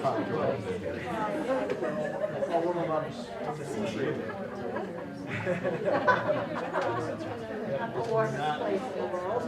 The warmest place in the world.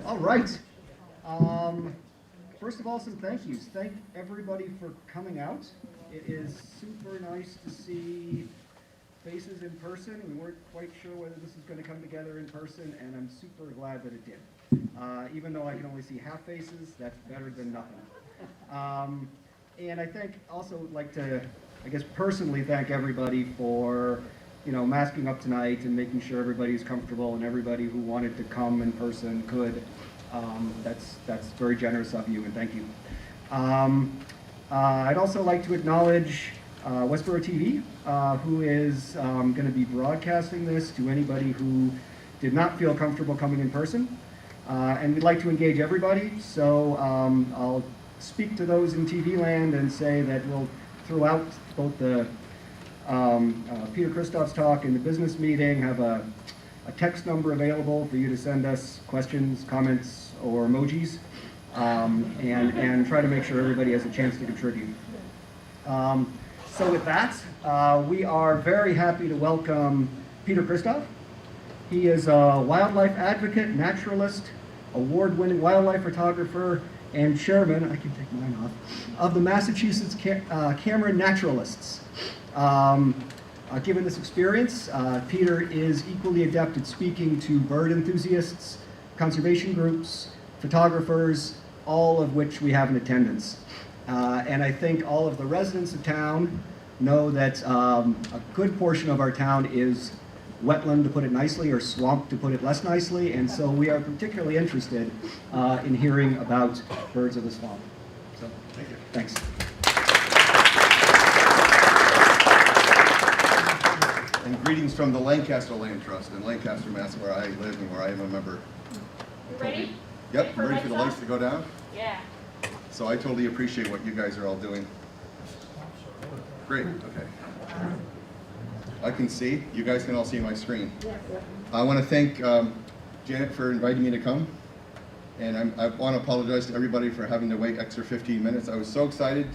All right. First of all, some thank yous. Thank everybody for coming out. It is super nice to see faces in person. We weren't quite sure whether this was going to come together in person, and I'm super glad that it did. Even though I can only see half faces, that's better than nothing. And I also like to, I guess, personally thank everybody for, masking up tonight and making sure everybody's comfortable, and everybody who wanted to come in person could. That's very generous of you, and thank you. I'd also like to acknowledge Westborough TV, who is going to be broadcasting this to anybody who did not feel comfortable coming in person. And we'd like to engage everybody, so I'll speak to those in TV land and say that we'll, throughout both the Peter Christoph's talk and the business meeting, have a text number available for you to send us questions, comments, or emojis, and try to make sure everybody has a chance to contribute. So with that, we are very happy to welcome Peter Christoph. He is a wildlife advocate, naturalist, award-winning wildlife photographer, and chairman, I can take mine off, of the Massachusetts Cameron Naturalists. Given this experience, Peter is equally adept at speaking to bird enthusiasts, conservation groups, photographers, all of which we have in attendance. And I think all of the residents of town know that a good portion of our town is wetland, to put it nicely, or swamp, to put it less nicely, and so we are particularly interested in hearing about birds of the swamp. So, thank you. Thanks. And greetings from the Lancaster Land Trust in Lancaster, Mass, where I live and where I am a member. You ready? Yep, I'm ready for the lights to go down. Yeah. So I totally appreciate what you guys are all doing. Great, okay. I can see. You guys can all see my screen. Yes. I want to thank Janet for inviting me to come. And I want to apologize to everybody for having to wait extra 15 minutes. I was so excited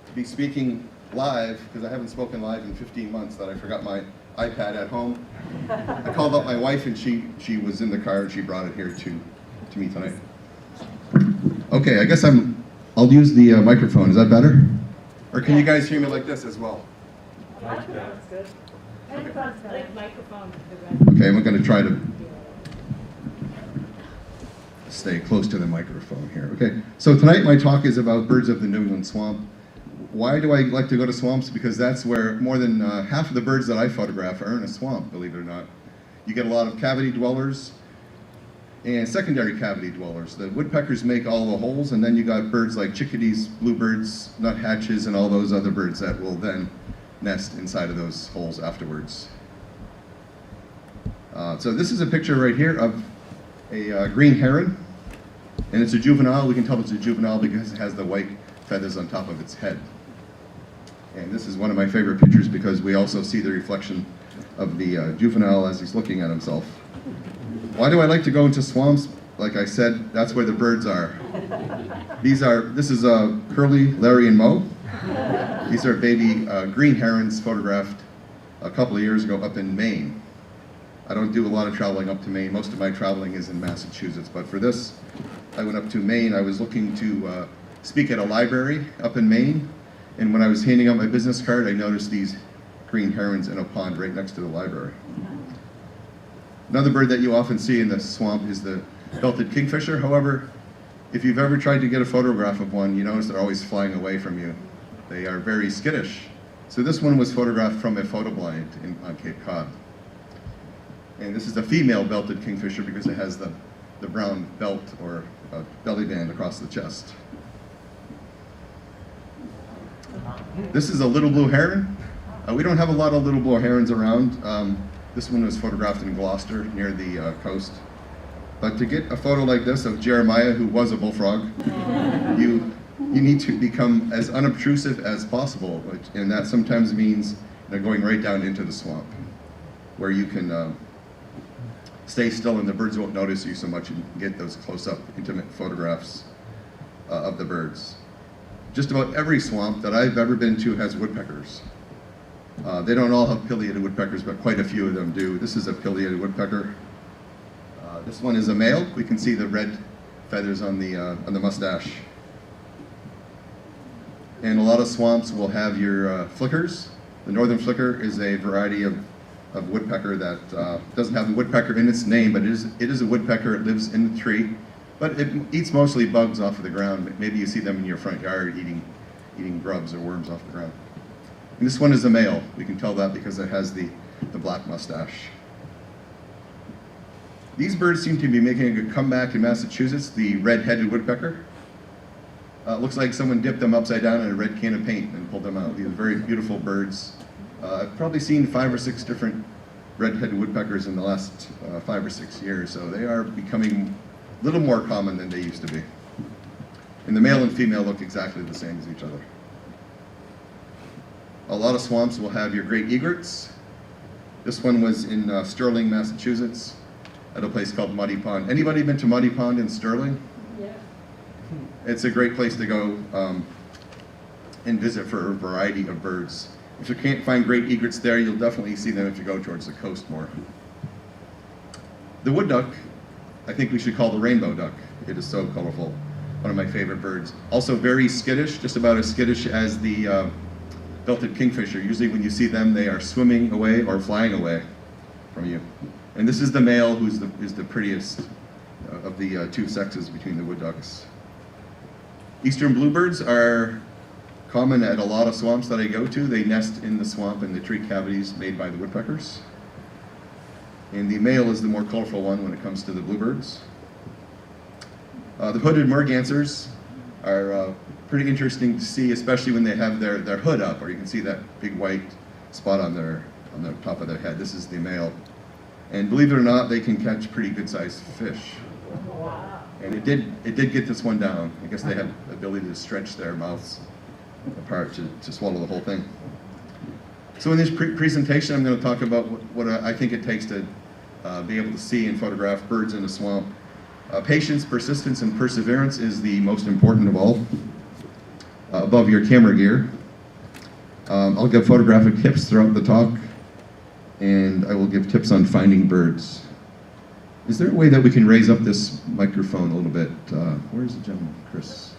to be speaking live, because I haven't spoken live in 15 months, that I forgot my iPad at home. I called up my wife, and she was in the car, and she brought it here to me tonight. Okay, I guess I'll use the microphone. Is that better? Or can you guys hear me like this as well? Microphone's good. Microphone's better. Microphone. Okay, I'm going to try to stay close to the microphone here. Okay, so tonight my talk is about birds of the New England swamp. Why do I like to go to swamps? Because that's where more than half of the birds that I photograph are in a swamp, believe it or not. You get a lot of cavity dwellers and secondary cavity dwellers. The woodpeckers make all the holes, and then you got birds like chickadees, bluebirds, nuthatches, and all those other birds that will then nest inside of those holes afterwards. So this is a picture right here of a green heron, and it's a juvenile. We can tell it's a juvenile because it has the white feathers on top of its head. And this is one of my favorite pictures because we also see the reflection of the juvenile as he's looking at himself. Why do I like to go into swamps? Like I said, that's where the birds are. This is Curly, Larry, and Mo. These are baby green herons photographed a couple of years ago up in Maine. I don't do a lot of traveling up to Maine. Most of my traveling is in Massachusetts. But for this, I went up to Maine. I was looking to speak at a library up in Maine. And when I was handing out my business card, I noticed these green herons in a pond right next to the library. Another bird that you often see in the swamp is the belted kingfisher. However, if you've ever tried to get a photograph of one, you notice they're always flying away from you. They are very skittish. So this one was photographed from a photo blind on Cape Cod. And this is a female belted kingfisher because it has the brown belt or belly band across the chest. This is a little blue heron. We don't have a lot of little blue herons around. This one was photographed in Gloucester near the coast. But to get a photo like this of Jeremiah, who was a bullfrog, you need to become as unobtrusive as possible, and that sometimes means going right down into the swamp, where you can stay still and the birds won't notice you so much, and get those close-up, intimate photographs of the birds. Just about every swamp that I've ever been to has woodpeckers. They don't all have pileated woodpeckers, but quite a few of them do. This is a pileated woodpecker. This one is a male. We can see the red feathers on the mustache. And a lot of swamps will have your flickers. The northern flicker is a variety of woodpecker that doesn't have the woodpecker in its name, but it is a woodpecker. It lives in the tree, but it eats mostly bugs off of the ground. Maybe you see them in your front yard eating grubs or worms off the ground. And this one is a male. We can tell that because it has the black mustache. These birds seem to be making a comeback in Massachusetts, the red-headed woodpecker. Looks like someone dipped them upside down in a red can of paint and pulled them out. These are very beautiful birds. I've probably seen 5 or 6 different red-headed woodpeckers in the last 5 or 6 years, so they are becoming a little more common than they used to be. And the male and female look exactly the same as each other. A lot of swamps will have your great egrets. This one was in Sterling, Massachusetts, at a place called Muddy Pond. Anybody been to Muddy Pond in Sterling? Yeah. It's a great place to go and visit for a variety of birds. If you can't find great egrets there, you'll definitely see them if you go towards the coast more. The wood duck, I think we should call the rainbow duck. It is so colorful. One of my favorite birds. Also very skittish, just about as skittish as the belted kingfisher. Usually when you see them, they are swimming away or flying away from you. And this is the male who is the prettiest of the 2 sexes between the wood ducks. Eastern bluebirds are common at a lot of swamps that I go to. They nest in the swamp in the tree cavities made by the woodpeckers. And the male is the more colorful one when it comes to the bluebirds. The hooded mergansers are pretty interesting to see, especially when they have their hood up, or you can see that big white spot on the top of their head. This is the male. And believe it or not, they can catch pretty good-sized fish. Wow. And it did get this one down. I guess they have the ability to stretch their mouths apart to swallow the whole thing. So in this presentation, I'm going to talk about what I think it takes to be able to see and photograph birds in a swamp. Patience, persistence, and perseverance is the most important of all, above your camera gear. I'll give photographic tips throughout the talk, and I will give tips on finding birds. Is there a way that we can raise up this microphone a little bit? Where's the gentleman, Chris?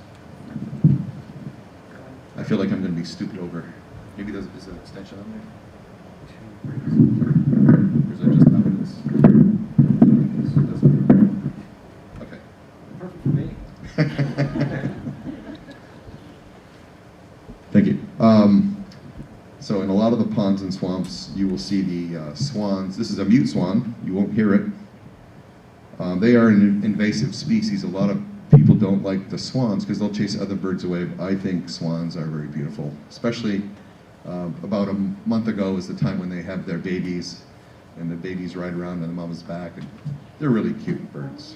I feel like I'm going to be stooped over. Maybe there's an extension on there? Or is that just how it is? Okay. Perfect for me. Thank you. So in a lot of the ponds and swamps, you will see the swans. This is a mute swan. You won't hear it. They are an invasive species. A lot of people don't like the swans because they'll chase other birds away. But I think swans are very beautiful, especially about a month ago is the time when they have their babies, and the babies ride around on the mama's back, and they're really cute birds.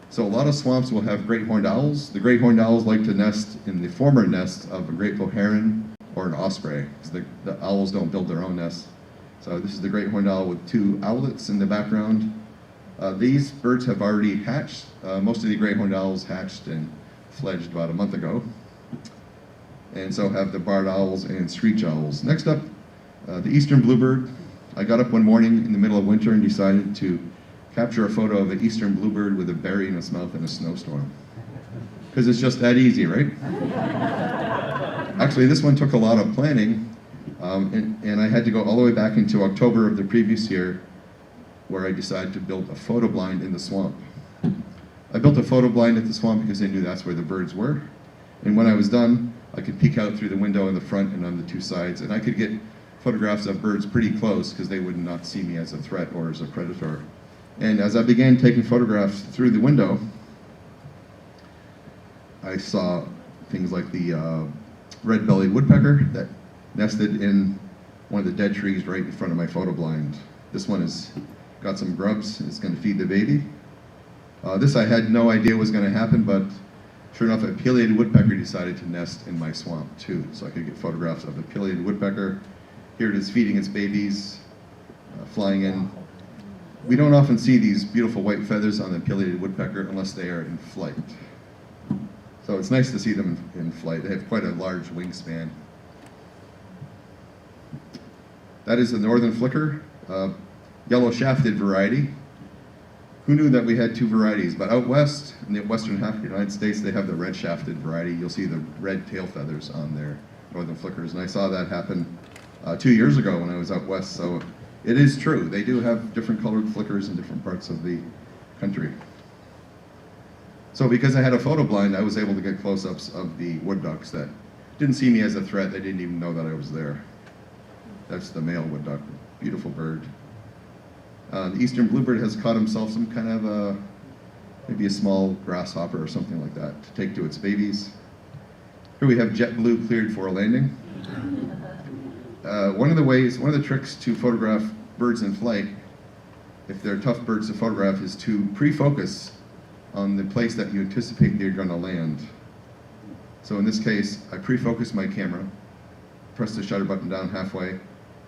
So a lot of swamps will have great horned owls. The great horned owls like to nest in the former nest of a grateful heron or an osprey, because the owls don't build their own nests. So this is the great horned owl with two owlets in the background. These birds have already hatched. Most of the great horned owls hatched and fledged about a month ago. And so have the barred owls and screech owls. Next up, the eastern bluebird. I got up one morning in the middle of winter and decided to capture a photo of an eastern bluebird with a berry in its mouth in a snowstorm. Because it's just that easy, right? Actually, this one took a lot of planning, and I had to go all the way back into October of the previous year, where I decided to build a photo blind in the swamp. I built a photo blind at the swamp because I knew that's where the birds were. And when I was done, I could peek out through the window in the front and on the two sides, and I could get photographs of birds pretty close because they would not see me as a threat or as a predator. And as I began taking photographs through the window, I saw things like the red-bellied woodpecker that nested in one of the dead trees right in front of my photo blind. This one has got some grubs. It's going to feed the baby. This I had no idea was going to happen, but sure enough, a pileated woodpecker decided to nest in my swamp too. So I could get photographs of the pileated woodpecker. Here it is feeding its babies, flying in. We don't often see these beautiful white feathers on the pileated woodpecker unless they are in flight. So it's nice to see them in flight. They have quite a large wingspan. That is the northern flicker, yellow shafted variety. Who knew that we had two varieties? But out west, in the western half of the United States, they have the red shafted variety. You'll see the red tail feathers on their northern flickers. And I saw that happen 2 years ago when I was out west. So it is true. They do have different colored flickers in different parts of the country. So because I had a photo blind, I was able to get close-ups of the wood ducks that didn't see me as a threat. They didn't even know that I was there. That's the male wood duck, beautiful bird. The eastern bluebird has caught himself some kind of maybe a small grasshopper or something like that to take to its babies. Here we have JetBlue cleared for a landing. One of the tricks to photograph birds in flight, if they're tough birds to photograph, is to pre-focus on the place that you anticipate they're going to land. So in this case, I pre-focused my camera, pressed the shutter button down halfway,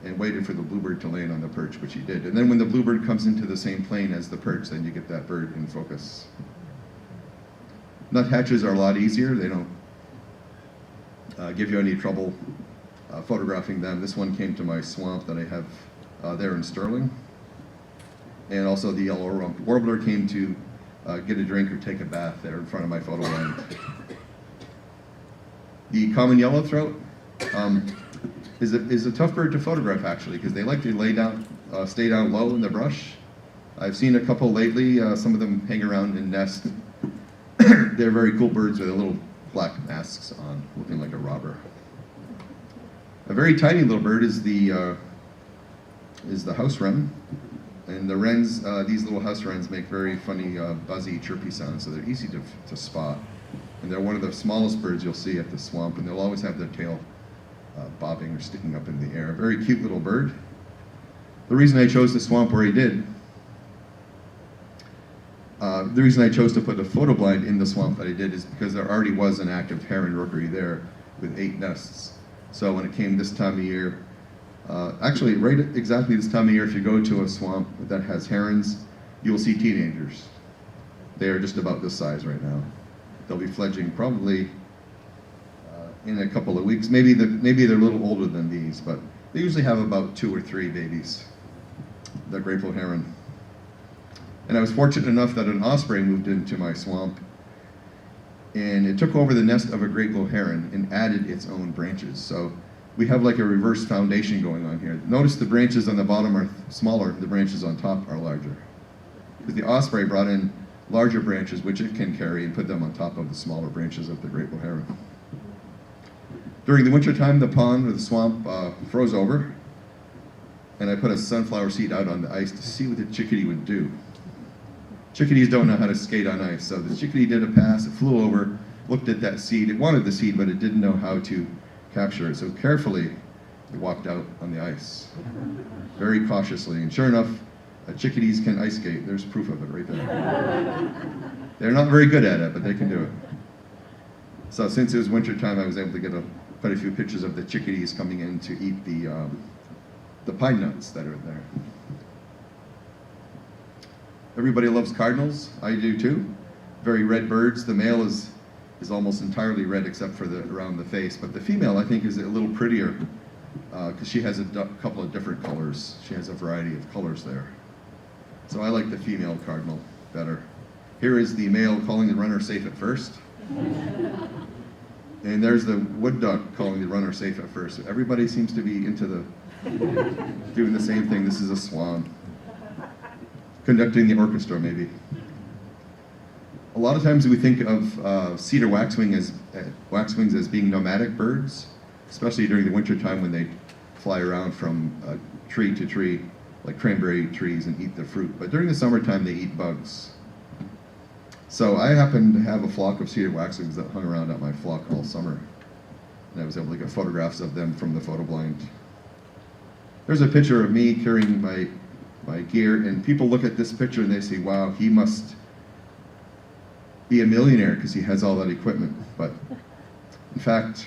and waited for the bluebird to land on the perch, which he did. And then when the bluebird comes into the same plane as the perch, then you get that bird in focus. Nuthatches are a lot easier. They don't give you any trouble photographing them. This one came to my swamp that I have there in Sterling. And also the yellow-rumped warbler came to get a drink or take a bath there in front of my photo line. The common yellowthroat is a tough bird to photograph, actually, because they like to stay down low in the brush. I've seen a couple lately. Some of them hang around and nest. They're very cool birds with their little black masks on, looking like a robber. A very tiny little bird is the house wren. And the wrens, these little house wrens make very funny, buzzy, chirpy sounds, so they're easy to spot. And they're one of the smallest birds you'll see at the swamp, and they'll always have their tail bobbing or sticking up in the air. Very cute little bird. The reason I chose the swamp where I did The reason I chose to put a photo blind in the swamp that I did is because there already was an active heron rookery there with 8 nests. So when it came this time of year, actually right at exactly this time of year, if you go to a swamp that has herons, you will see teenagers. They are just about this size right now. They'll be fledging probably in a couple of weeks. Maybe they're a little older than these, but they usually have about 2 or 3 babies, the grateful heron. And I was fortunate enough that an osprey moved into my swamp, and it took over the nest of a grateful heron and added its own branches. So we have like a reverse foundation going on here. Notice the branches on the bottom are smaller, the branches on top are larger. Because the osprey brought in larger branches which it can carry and put them on top of the smaller branches of the grateful heron. During the winter time, the pond or the swamp froze over, and I put a sunflower seed out on the ice to see what the chickadee would do. Chickadees don't know how to skate on ice, so the chickadee did a pass, it flew over, looked at that seed, it wanted the seed, but it didn't know how to capture it, so carefully it walked out on the ice, very cautiously, and sure enough, chickadees can ice skate. There's proof of it right there. They're not very good at it, but they can do it. So since it was winter time, I was able to get quite a few pictures of the chickadees coming in to eat the pine nuts that are there. Everybody loves cardinals. I do too. Very red birds. The male is almost entirely red except for around the face, but the female I think is a little prettier because she has a couple of different colors. She has a variety of colors there. So I like the female cardinal better. Here is the male calling the runner safe at first. And there's the wood duck calling the runner safe at first. Everybody seems to be into doing the same thing. This is a swan. Conducting the orchestra, maybe. A lot of times we think of cedar waxwings as being nomadic birds, especially during the winter time when they fly around from tree to tree, like cranberry trees, and eat the fruit. But during the summertime, they eat bugs. So I happened to have a flock of cedar waxwings that hung around at my flock all summer. And I was able to get photographs of them from the photo blind. There's a picture of me carrying my gear, and people look at this picture and they say, wow, he must be a millionaire because he has all that equipment. But in fact,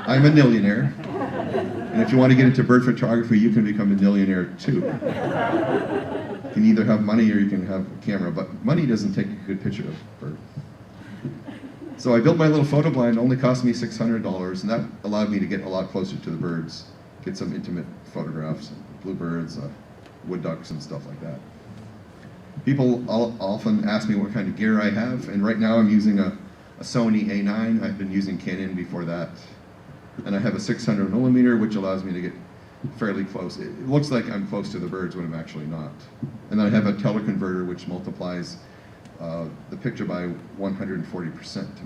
I'm a millionaire. And if you want to get into bird photography, you can become a millionaire too. You can either have money or you can have a camera, but money doesn't take a good picture of a bird. So I built my little photo blind. It only cost me $600, and that allowed me to get a lot closer to the birds, get some intimate photographs, bluebirds, wood ducks, and stuff like that. People often ask me what kind of gear I have, and right now I'm using a Sony A9. I've been using Canon before that. And I have a 600 millimeter, which allows me to get fairly close. It looks like I'm close to the birds when I'm actually not. And then I have a teleconverter, which multiplies the picture by 140% to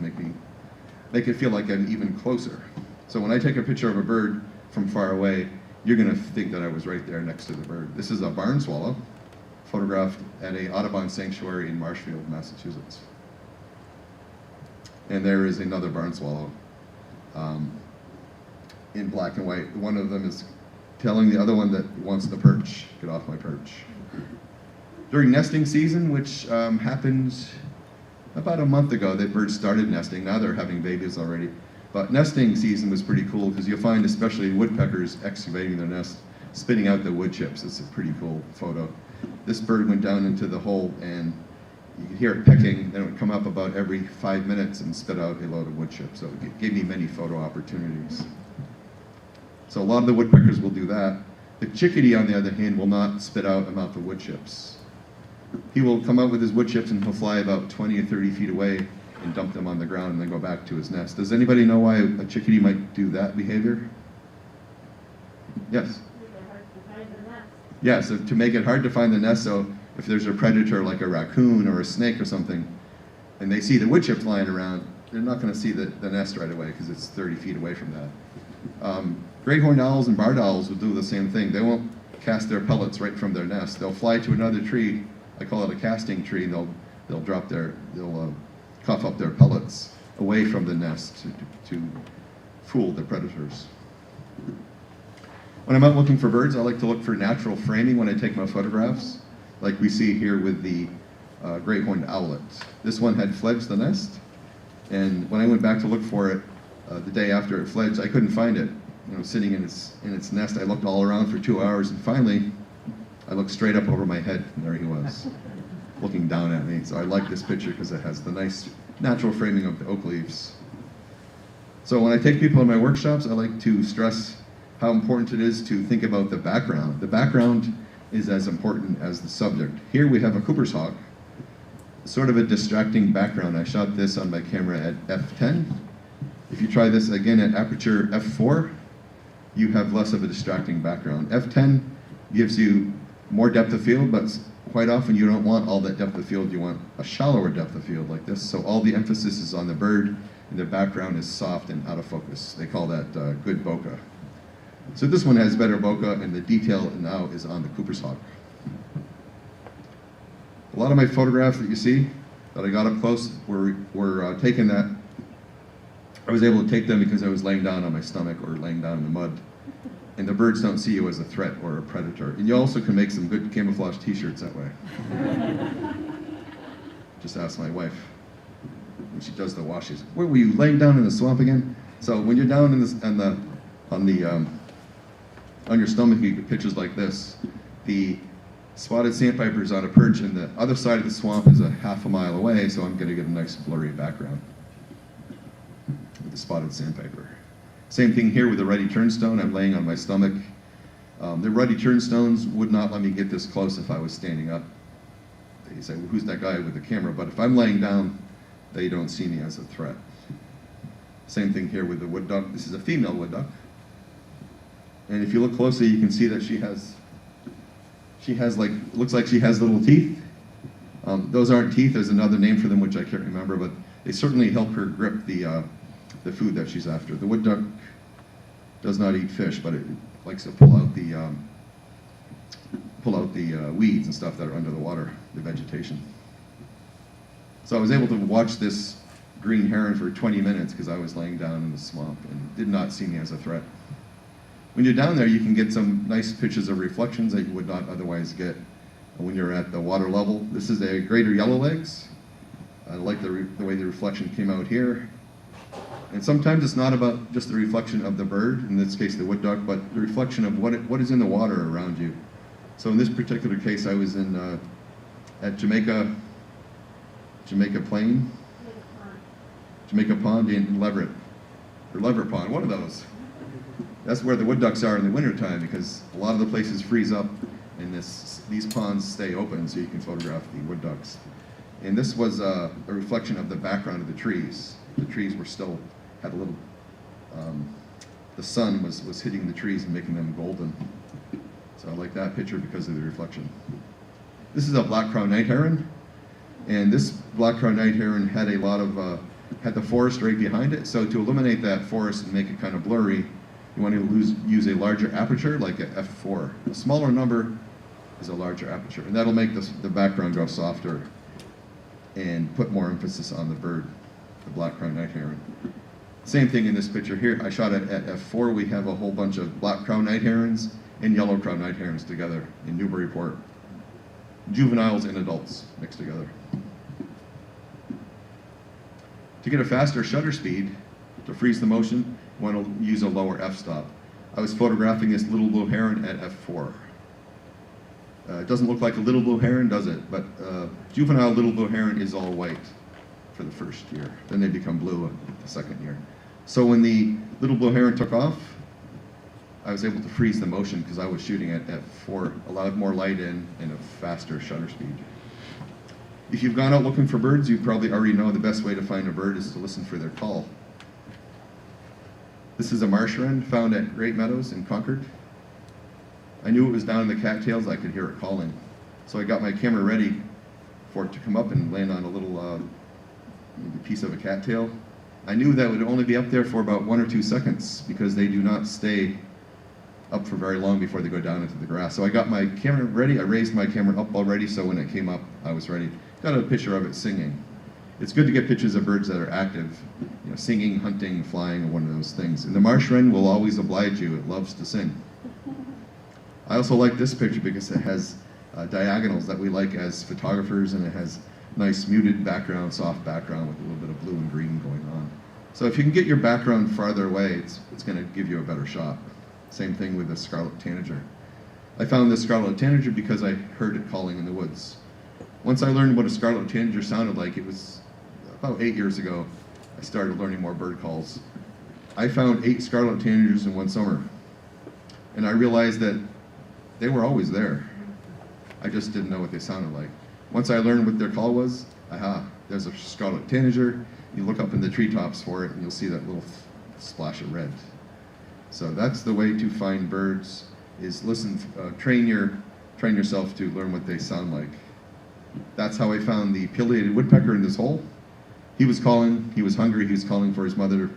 make it feel like I'm even closer. So when I take a picture of a bird from far away, you're gonna think that I was right there next to the bird. This is a barn swallow, photographed at a Audubon sanctuary in Marshfield, Massachusetts. And there is another barn swallow in black and white. One of them is telling the other one that wants the perch, get off my perch. During nesting season, which happened about a month ago, the birds started nesting. Now they're having babies already. But nesting season was pretty cool because you'll find especially woodpeckers excavating their nest, spitting out the wood chips. It's a pretty cool photo. This bird went down into the hole and you could hear it pecking, then it would come up about every 5 minutes and spit out a load of wood chips. So it gave me many photo opportunities. So a lot of the woodpeckers will do that. The chickadee, on the other hand, will not spit out a mouth of wood chips. He will come out with his wood chips and he'll fly about 20 or 30 feet away and dump them on the ground and then go back to his nest. Does anybody know why a chickadee might do that behavior? Yes? Yeah, so to make it hard to find the nest, so if there's a predator like a raccoon or a snake or something, and they see the wood chip flying around, they're not going to see the nest right away because it's 30 feet away from that. Great horned owls and barred owls will do the same thing. They won't cast their pellets right from their nest. They'll fly to another tree. I call it a casting tree. They'll cough up their pellets away from the nest to fool the predators. When I'm out looking for birds, I like to look for natural framing when I take my photographs. like we see here with the great horned owlet. This one had fledged the nest, and when I went back to look for it the day after it fledged, I couldn't find it. You know, sitting in its nest, I looked all around for 2 hours, and finally, I looked straight up over my head, and there he was, looking down at me. So I like this picture because it has the nice natural framing of the oak leaves. So when I take people in my workshops, I like to stress how important it is to think about the background. The background is as important as the subject. Here we have a Cooper's hawk, sort of a distracting background. I shot this on my camera at f10. If you try this again at aperture f4, you have less of a distracting background. f10 gives you more depth of field, but quite often you don't want all that depth of field. You want a shallower depth of field like this. So all the emphasis is on the bird, and the background is soft and out of focus. They call that good bokeh. So this one has better bokeh, and the detail now is on the Cooper's hawk. A lot of my photographs that you see that I got up close were taken that I was able to take them because I was laying down on my stomach or laying down in the mud. And the birds don't see you as a threat or a predator. And you also can make some good camouflage t-shirts that way. Just ask my wife when she does the washes. Where were you, laying down in the swamp again? So when you're down in this, on your stomach, you get pictures like this. The spotted sandpiper's on a perch, and the other side of the swamp is a half a mile away, so I'm going to get a nice blurry background with the spotted sandpiper. Same thing here with the ruddy turnstone. I'm laying on my stomach. The ruddy turnstones would not let me get this close if I was standing up. They say, well, who's that guy with the camera? But if I'm laying down, they don't see me as a threat. Same thing here with the wood duck. This is a female wood duck. And if you look closely, you can see that she has like, looks like she has little teeth. Those aren't teeth. There's another name for them, which I can't remember, but they certainly help her grip the food that she's after. The wood duck does not eat fish, but it likes to pull out the weeds and stuff that are under the water, the vegetation. So I was able to watch this green heron for 20 minutes because I was laying down in the swamp and did not see me as a threat. When you're down there, you can get some nice pictures of reflections that you would not otherwise get when you're at the water level. This is a greater yellowlegs. I like the way the reflection came out here. And sometimes it's not about just the reflection of the bird, in this case the wood duck, but the reflection of what is in the water around you. So in this particular case, I was at Jamaica Plain, Jamaica Pond in Leverett, or Leverett Pond, one of those. That's where the wood ducks are in the wintertime because a lot of the places freeze up and these ponds stay open so you can photograph the wood ducks. And this was a reflection of the background of the trees. The trees were still, had a little, the sun was hitting the trees and making them golden. So I like that picture because of the reflection. This is a black-crowned night heron. And this black-crowned night heron had a lot of, had the forest right behind it. So to eliminate that forest and make it kind of blurry, you want to use a larger aperture, like a f4. A smaller number is a larger aperture, and that'll make the background go softer and put more emphasis on the bird, the black-crowned night heron. Same thing in this picture here. I shot it at f4. We have a whole bunch of black-crowned night herons and yellow-crowned night herons together in Newburyport. Juveniles and adults mixed together. To get a faster shutter speed, to freeze the motion, you want to use a lower f-stop. I was photographing this little blue heron at f4. It doesn't look like a little blue heron, does it? But juvenile little blue heron is all white for the first year. Then they become blue the second year. So when the little blue heron took off, I was able to freeze the motion because I was shooting at f4, a lot more light in and a faster shutter speed. If you've gone out looking for birds, you probably already know the best way to find a bird is to listen for their call. This is a marsh wren found at Great Meadows in Concord. I knew it was down in the cattails. I could hear it calling. So I got my camera ready for it to come up and land on a little piece of a cattail. I knew that would only be up there for about 1 or 2 seconds because they do not stay up for very long before they go down into the grass. So I got my camera ready. I raised my camera up already, so when it came up, I was ready. Got a picture of it singing. It's good to get pictures of birds that are active, you know, singing, hunting, flying, or one of those things. And the marsh wren will always oblige you. It loves to sing. I also like this picture because it has diagonals that we like as photographers, and it has nice muted background, soft background with a little bit of blue and green going on. So if you can get your background farther away, it's going to give you a better shot. Same thing with the scarlet tanager. I found this scarlet tanager because I heard it calling in the woods. Once I learned what a scarlet tanager sounded like, it was about 8 years ago, I started learning more bird calls. I found 8 scarlet tanagers in one summer, and I realized that they were always there. I just didn't know what they sounded like. Once I learned what their call was, aha, there's a scarlet tanager. You look up in the treetops for it, and you'll see that little splash of red. So that's the way to find birds, is listen, train yourself to learn what they sound like. That's how I found the pileated woodpecker in this hole. He was calling, he was hungry, he was calling for his mother to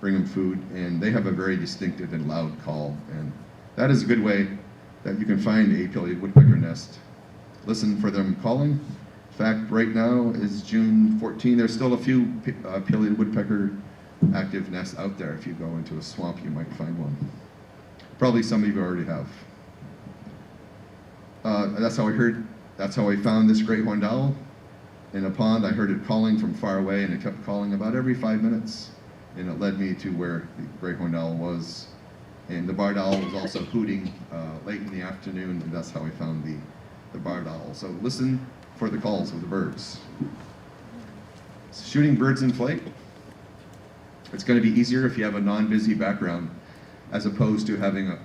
bring him food, and they have a very distinctive and loud call, and that is a good way that you can find a pileated woodpecker nest. Listen for them calling. In fact, right now is June 14. There's still a few pileated woodpecker active nests out there. If you go into a swamp, you might find one. Probably some of you already have. That's how I found this great horned owl. In a pond, I heard it calling from far away, and it kept calling about every 5 minutes, and it led me to where the great horned owl was. And the barred owl was also hooting late in the afternoon, and that's how I found the barred owl. So listen for the calls of the birds. Shooting birds in flight. It's going to be easier if you have a non-busy background, as opposed to having a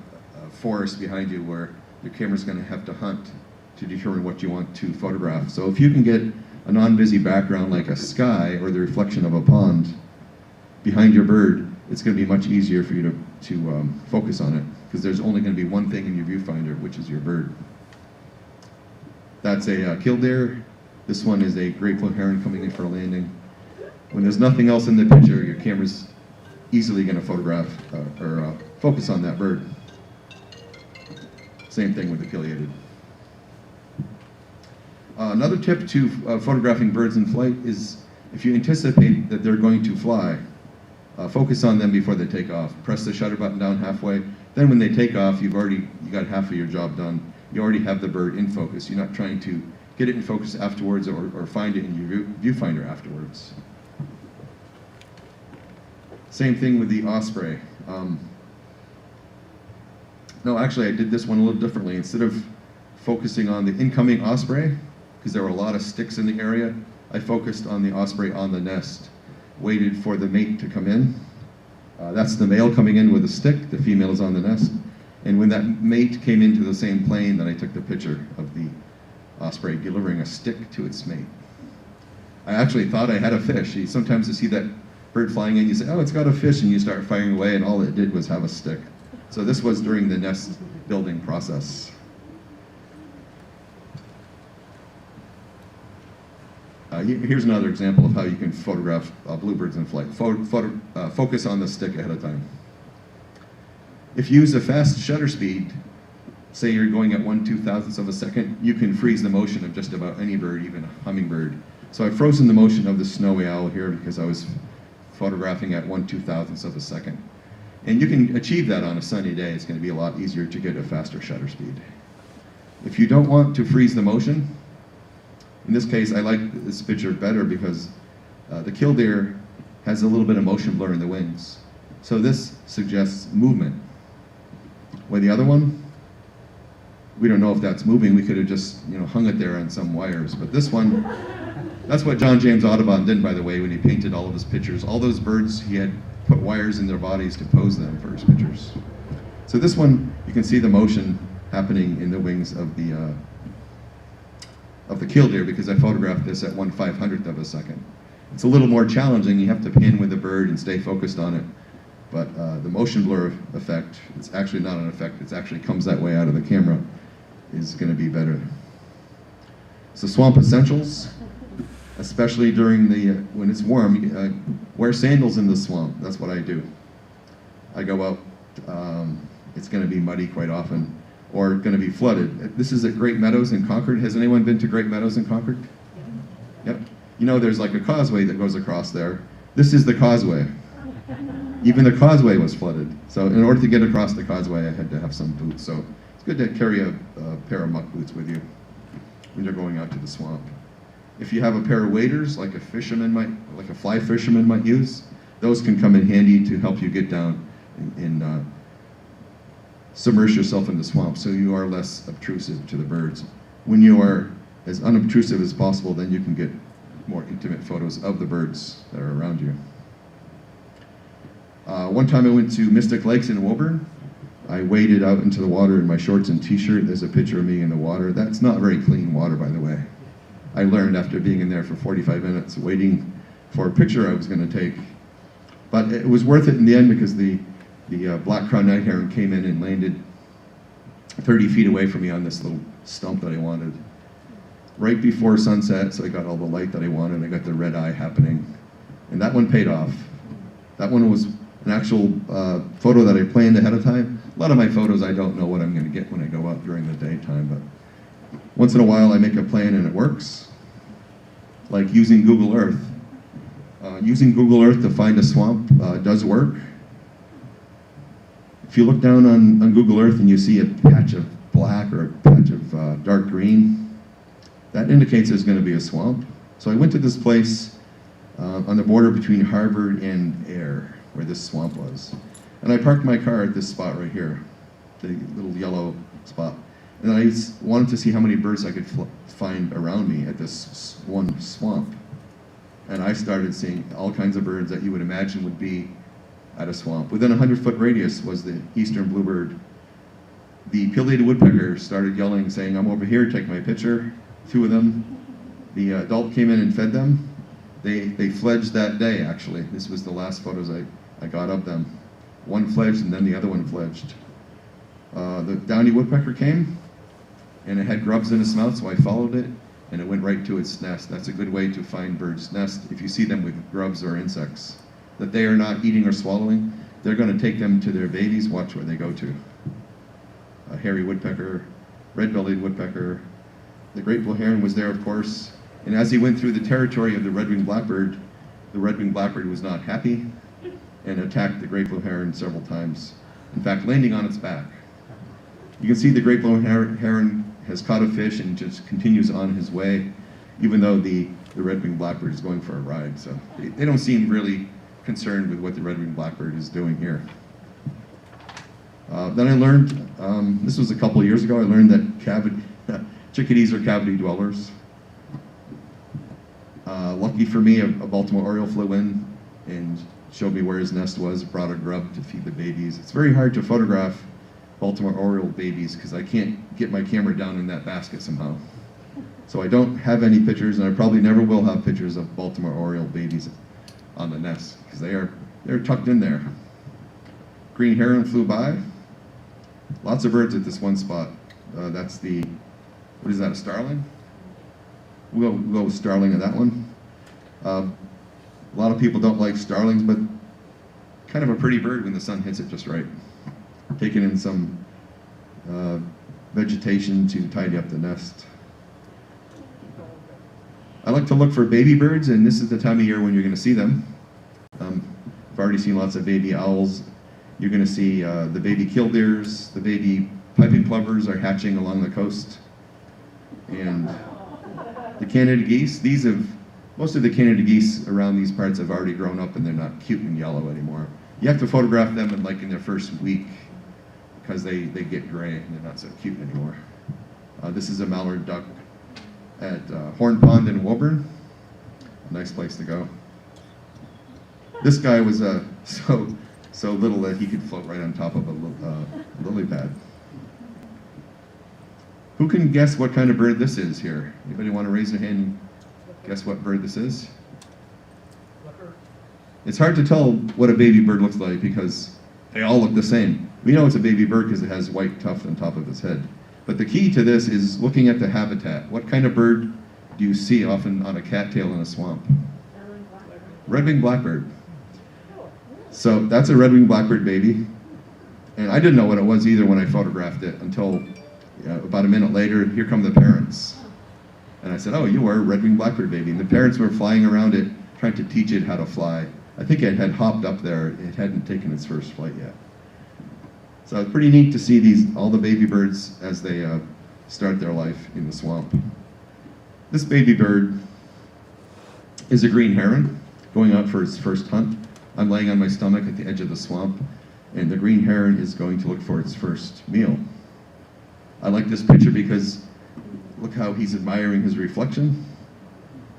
forest behind you where your camera's going to have to hunt to determine what you want to photograph. So if you can get a non-busy background like a sky or the reflection of a pond behind your bird, it's going to be much easier for you to focus on it, because there's only going to be one thing in your viewfinder, which is your bird. That's a killdeer. This one is a grateful heron coming in for a landing. When there's nothing else in the picture, your camera's easily going to photograph or focus on that bird. Same thing with the pileated. Another tip to photographing birds in flight is, if you anticipate that they're going to fly, focus on them before they take off. Press the shutter button down halfway. Then when they take off, you got half of your job done. You already have the bird in focus. You're not trying to get it in focus afterwards or find it in your viewfinder afterwards. Same thing with the osprey. No, actually I did this one a little differently. Instead of focusing on the incoming osprey, because there were a lot of sticks in the area, I focused on the osprey on the nest, waited for the mate to come in. That's the male coming in with a stick, the female is on the nest. And when that mate came into the same plane, then I took the picture of the osprey delivering a stick to its mate. I actually thought I had a fish. Sometimes you see that bird flying in, you say, oh, it's got a fish, and you start firing away, and all it did was have a stick. So this was during the nest building process. Here's another example of how you can photograph bluebirds in flight. Focus on the stick ahead of time. If you use a fast shutter speed, say you're going at 1/2000th of a second, you can freeze the motion of just about any bird, even a hummingbird. So I've frozen the motion of the snowy owl here because I was photographing at 1/2000th of a second. And you can achieve that on a sunny day. It's going to be a lot easier to get a faster shutter speed. If you don't want to freeze the motion, in this case I like this picture better because the killdeer has a little bit of motion blur in the wings. So this suggests movement. Where the other one, we don't know if that's moving. We could have just hung it there on some wires. But this one, that's what John James Audubon did, by the way, when he painted all of his pictures. All those birds, he had put wires in their bodies to pose them for his pictures. So this one, you can see the motion happening in the wings of the killdeer, because I photographed this at 1/500th of a second. It's a little more challenging. You have to pin with the bird and stay focused on it. But the motion blur effect, it's actually not an effect, it actually comes that way out of the camera, is going to be better. So swamp essentials, especially during when it's warm, wear sandals in the swamp. That's what I do. I go out, it's going to be muddy quite often, or going to be flooded. This is at Great Meadows in Concord. Has anyone been to Great Meadows in Concord? Yep. There's like a causeway that goes across there. This is the causeway. Even the causeway was flooded. So in order to get across the causeway, I had to have some boots. So it's good to carry a pair of muck boots with you. when you're going out to the swamp. If you have a pair of waders, like a fly fisherman might use, those can come in handy to help you get down and submerge yourself in the swamp so you are less obtrusive to the birds. When you are as unobtrusive as possible, then you can get more intimate photos of the birds that are around you. One time I went to Mystic Lakes in Woburn. I waded out into the water in my shorts and t-shirt. There's a picture of me in the water. That's not very clean water, by the way. I learned after being in there for 45 minutes waiting for a picture I was going to take. But it was worth it in the end because the black crowned night heron came in and landed 30 feet away from me on this little stump that I wanted. Right before sunset, so I got all the light that I wanted. I got the red eye happening. And that one paid off. That one was an actual photo that I planned ahead of time. A lot of my photos, I don't know what I'm going to get when I go out during the daytime, but once in a while I make a plan and it works. Like using Google Earth. Using Google Earth to find a swamp does work. If you look down on Google Earth and you see a patch of black or a patch of dark green, that indicates there's going to be a swamp. So I went to this place on the border between Harvard and Ayr, where this swamp was. And I parked my car at this spot right here, the little yellow spot. And I wanted to see how many birds I could find around me at this one swamp. And I started seeing all kinds of birds that you would imagine would be at a swamp. Within a 100-foot radius was the eastern bluebird. The pileated woodpecker started yelling, saying, "I'm over here, take my picture." 2 of them. The adult came in and fed them. They fledged that day, actually. This was the last photos I got of them. One fledged and then the other one fledged. The downy woodpecker came and it had grubs in its mouth, so I followed it and it went right to its nest. That's a good way to find birds' nests if you see them with grubs or insects that they are not eating or swallowing. They're going to take them to their babies. Watch where they go to. A hairy woodpecker, red-bellied woodpecker. The great blue heron was there, of course. And as he went through the territory of the red-winged blackbird, the red-winged blackbird was not happy and attacked the great blue heron several times. In fact, landing on its back. You can see the great blue heron has caught a fish and just continues on his way, even though the red-winged blackbird is going for a ride. So they don't seem really concerned with what the red-winged blackbird is doing here. Then I learned, this was a couple of years ago, I learned that chickadees are cavity dwellers. Lucky for me, a Baltimore Oriole flew in and showed me where his nest was, brought a grub to feed the babies. It's very hard to photograph Baltimore Oriole babies because I can't get my camera down in that basket somehow. So I don't have any pictures, and I probably never will have pictures of Baltimore Oriole babies on the nest because they're tucked in there. Green heron flew by. Lots of birds at this one spot. That's the, what is that, a starling? We'll go with starling on that one. A lot of people don't like starlings, but kind of a pretty bird when the sun hits it just right. Taking in some vegetation to tidy up the nest. I like to look for baby birds, and this is the time of year when you're going to see them. I've already seen lots of baby owls. You're going to see the baby killdeers, the baby piping plovers are hatching along the coast. And the Canada geese, most of the Canada geese around these parts have already grown up and they're not cute and yellow anymore. You have to photograph them in their first week because they get gray and they're not so cute anymore. This is a mallard duck at Horn Pond in Woburn. A nice place to go. This guy was so little that he could float right on top of a lily pad. Who can guess what kind of bird this is here? Anybody want to raise their hand and guess what bird this is? It's hard to tell what a baby bird looks like because they all look the same. We know it's a baby bird because it has white tuft on top of its head. But the key to this is looking at the habitat. What kind of bird do you see often on a cattail in a swamp? Red-winged blackbird. So that's a red-winged blackbird baby. And I didn't know what it was either when I photographed it until about a minute later, here come the parents. And I said, "Oh, you are a red-winged blackbird baby." And the parents were flying around it, trying to teach it how to fly. I think it had hopped up there. It hadn't taken its first flight yet. So it's pretty neat to see all the baby birds as they start their life in the swamp. This baby bird is a green heron going out for its first hunt. I'm laying on my stomach at the edge of the swamp, and the green heron is going to look for its first meal. I like this picture because look how he's admiring his reflection.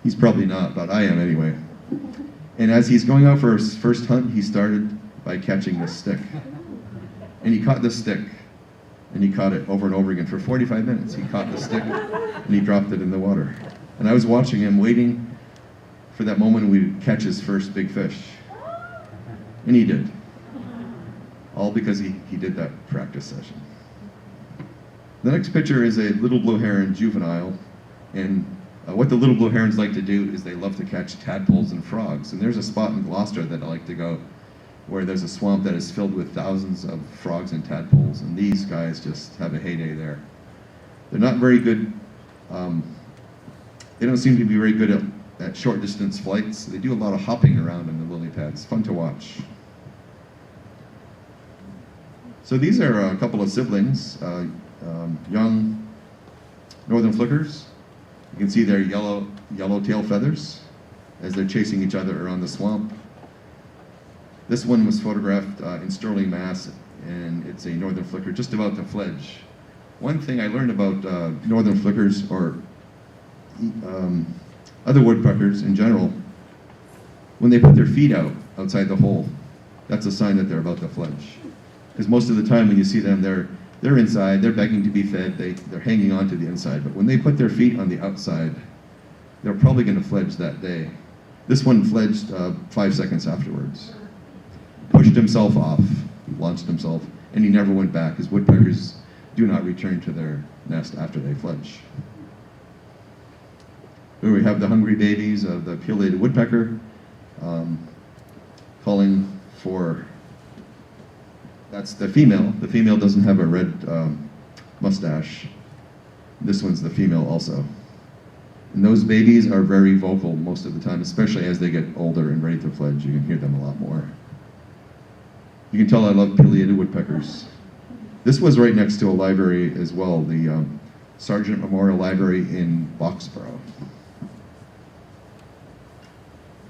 He's probably not, but I am anyway. And as he's going out for his first hunt, he started by catching this stick. And he caught this stick, and he caught it over and over again for 45 minutes. He caught the stick, and he dropped it in the water. And I was watching him, waiting for that moment when we'd catch his first big fish. And he did. All because he did that practice session. The next picture is a little blue heron juvenile, and what the little blue herons like to do is they love to catch tadpoles and frogs. And there's a spot in Gloucester that I like to go where there's a swamp that is filled with thousands of frogs and tadpoles, and these guys just have a heyday there. They're not very good, they don't seem to be very good at short distance flights. They do a lot of hopping around in the lily pads. Fun to watch. So these are a couple of siblings, young northern flickers. You can see their yellow tail feathers as they're chasing each other around the swamp. This one was photographed in Sterling, Mass, and it's a northern flicker just about to fledge. One thing I learned about northern flickers, or other woodpeckers in general, when they put their feet out outside the hole, that's a sign that they're about to fledge. Because most of the time when you see them, they're inside, they're begging to be fed, they're hanging on to the inside. But when they put their feet on the outside, they're probably going to fledge that day. This one fledged 5 seconds afterwards. Pushed himself off, launched himself, and he never went back, as woodpeckers do not return to their nest after they fledge. Here we have the hungry babies of the pileated woodpecker, calling for, that's the female. The female doesn't have a red mustache. This one's the female also. And those babies are very vocal most of the time, especially as they get older and ready to fledge. You can hear them a lot more. You can tell I love pileated woodpeckers. This was right next to a library as well, the Sargent Memorial Library in Westborough.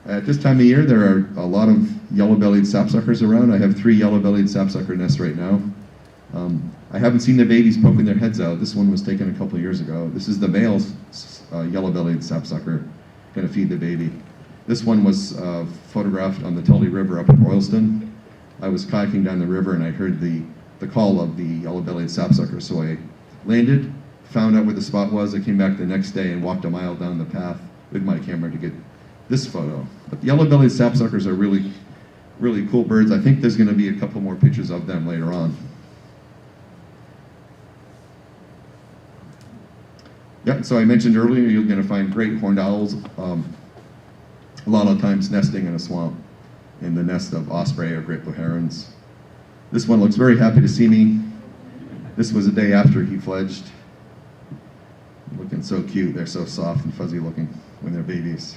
At this time of year, there are a lot of yellow-bellied sapsuckers around. I have 3 yellow-bellied sapsucker nests right now. I haven't seen the babies poking their heads out. This one was taken a couple of years ago. This is the male yellow-bellied sapsucker, going to feed the baby. This one was photographed on the Tully River up in Royalston. I was kayaking down the river and I heard the call of the yellow-bellied sapsucker, so I landed, found out where the spot was. I came back the next day and walked a mile down the path with my camera to get this photo. But the yellow-bellied sapsuckers are really, really cool birds. I think there's going to be a couple more pictures of them later on. Yeah, so I mentioned earlier, you're going to find great horned owls a lot of times nesting in a swamp in the nest of osprey or great blue herons. This one looks very happy to see me. This was a day after he fledged. Looking so cute. They're so soft and fuzzy looking when they're babies.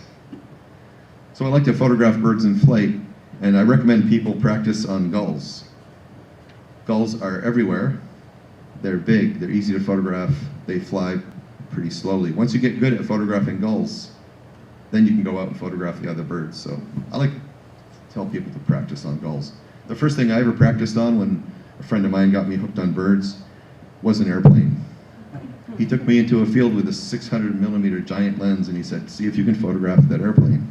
So I like to photograph birds in flight, and I recommend people practice on gulls. Gulls are everywhere. They're big, they're easy to photograph, they fly pretty slowly. Once you get good at photographing gulls, then you can go out and photograph the other birds. So I like to tell people to practice on gulls. The first thing I ever practiced on when a friend of mine got me hooked on birds was an airplane. He took me into a field with a 600mm giant lens and he said, see if you can photograph that airplane.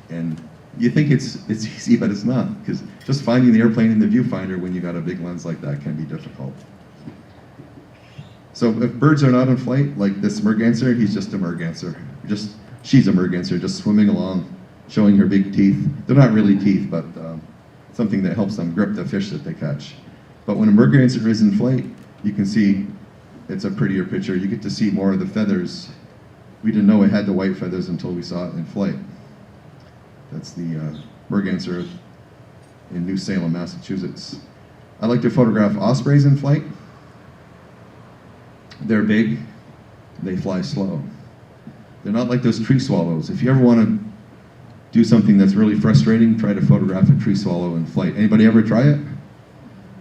And you think it's easy, but it's not, because just finding the airplane in the viewfinder when you got a big lens like that can be difficult. So if birds are not in flight, like this merganser, he's just a merganser. She's a merganser, just swimming along, showing her big teeth. They're not really teeth, but something that helps them grip the fish that they catch. But when a merganser is in flight, you can see it's a prettier picture. You get to see more of the feathers. We didn't know it had the white feathers until we saw it in flight. That's the merganser in New Salem, Massachusetts. I like to photograph ospreys in flight. They're big, they fly slow. They're not like those tree swallows. If you ever want to do something that's really frustrating, try to photograph a tree swallow in flight. Anybody ever try it?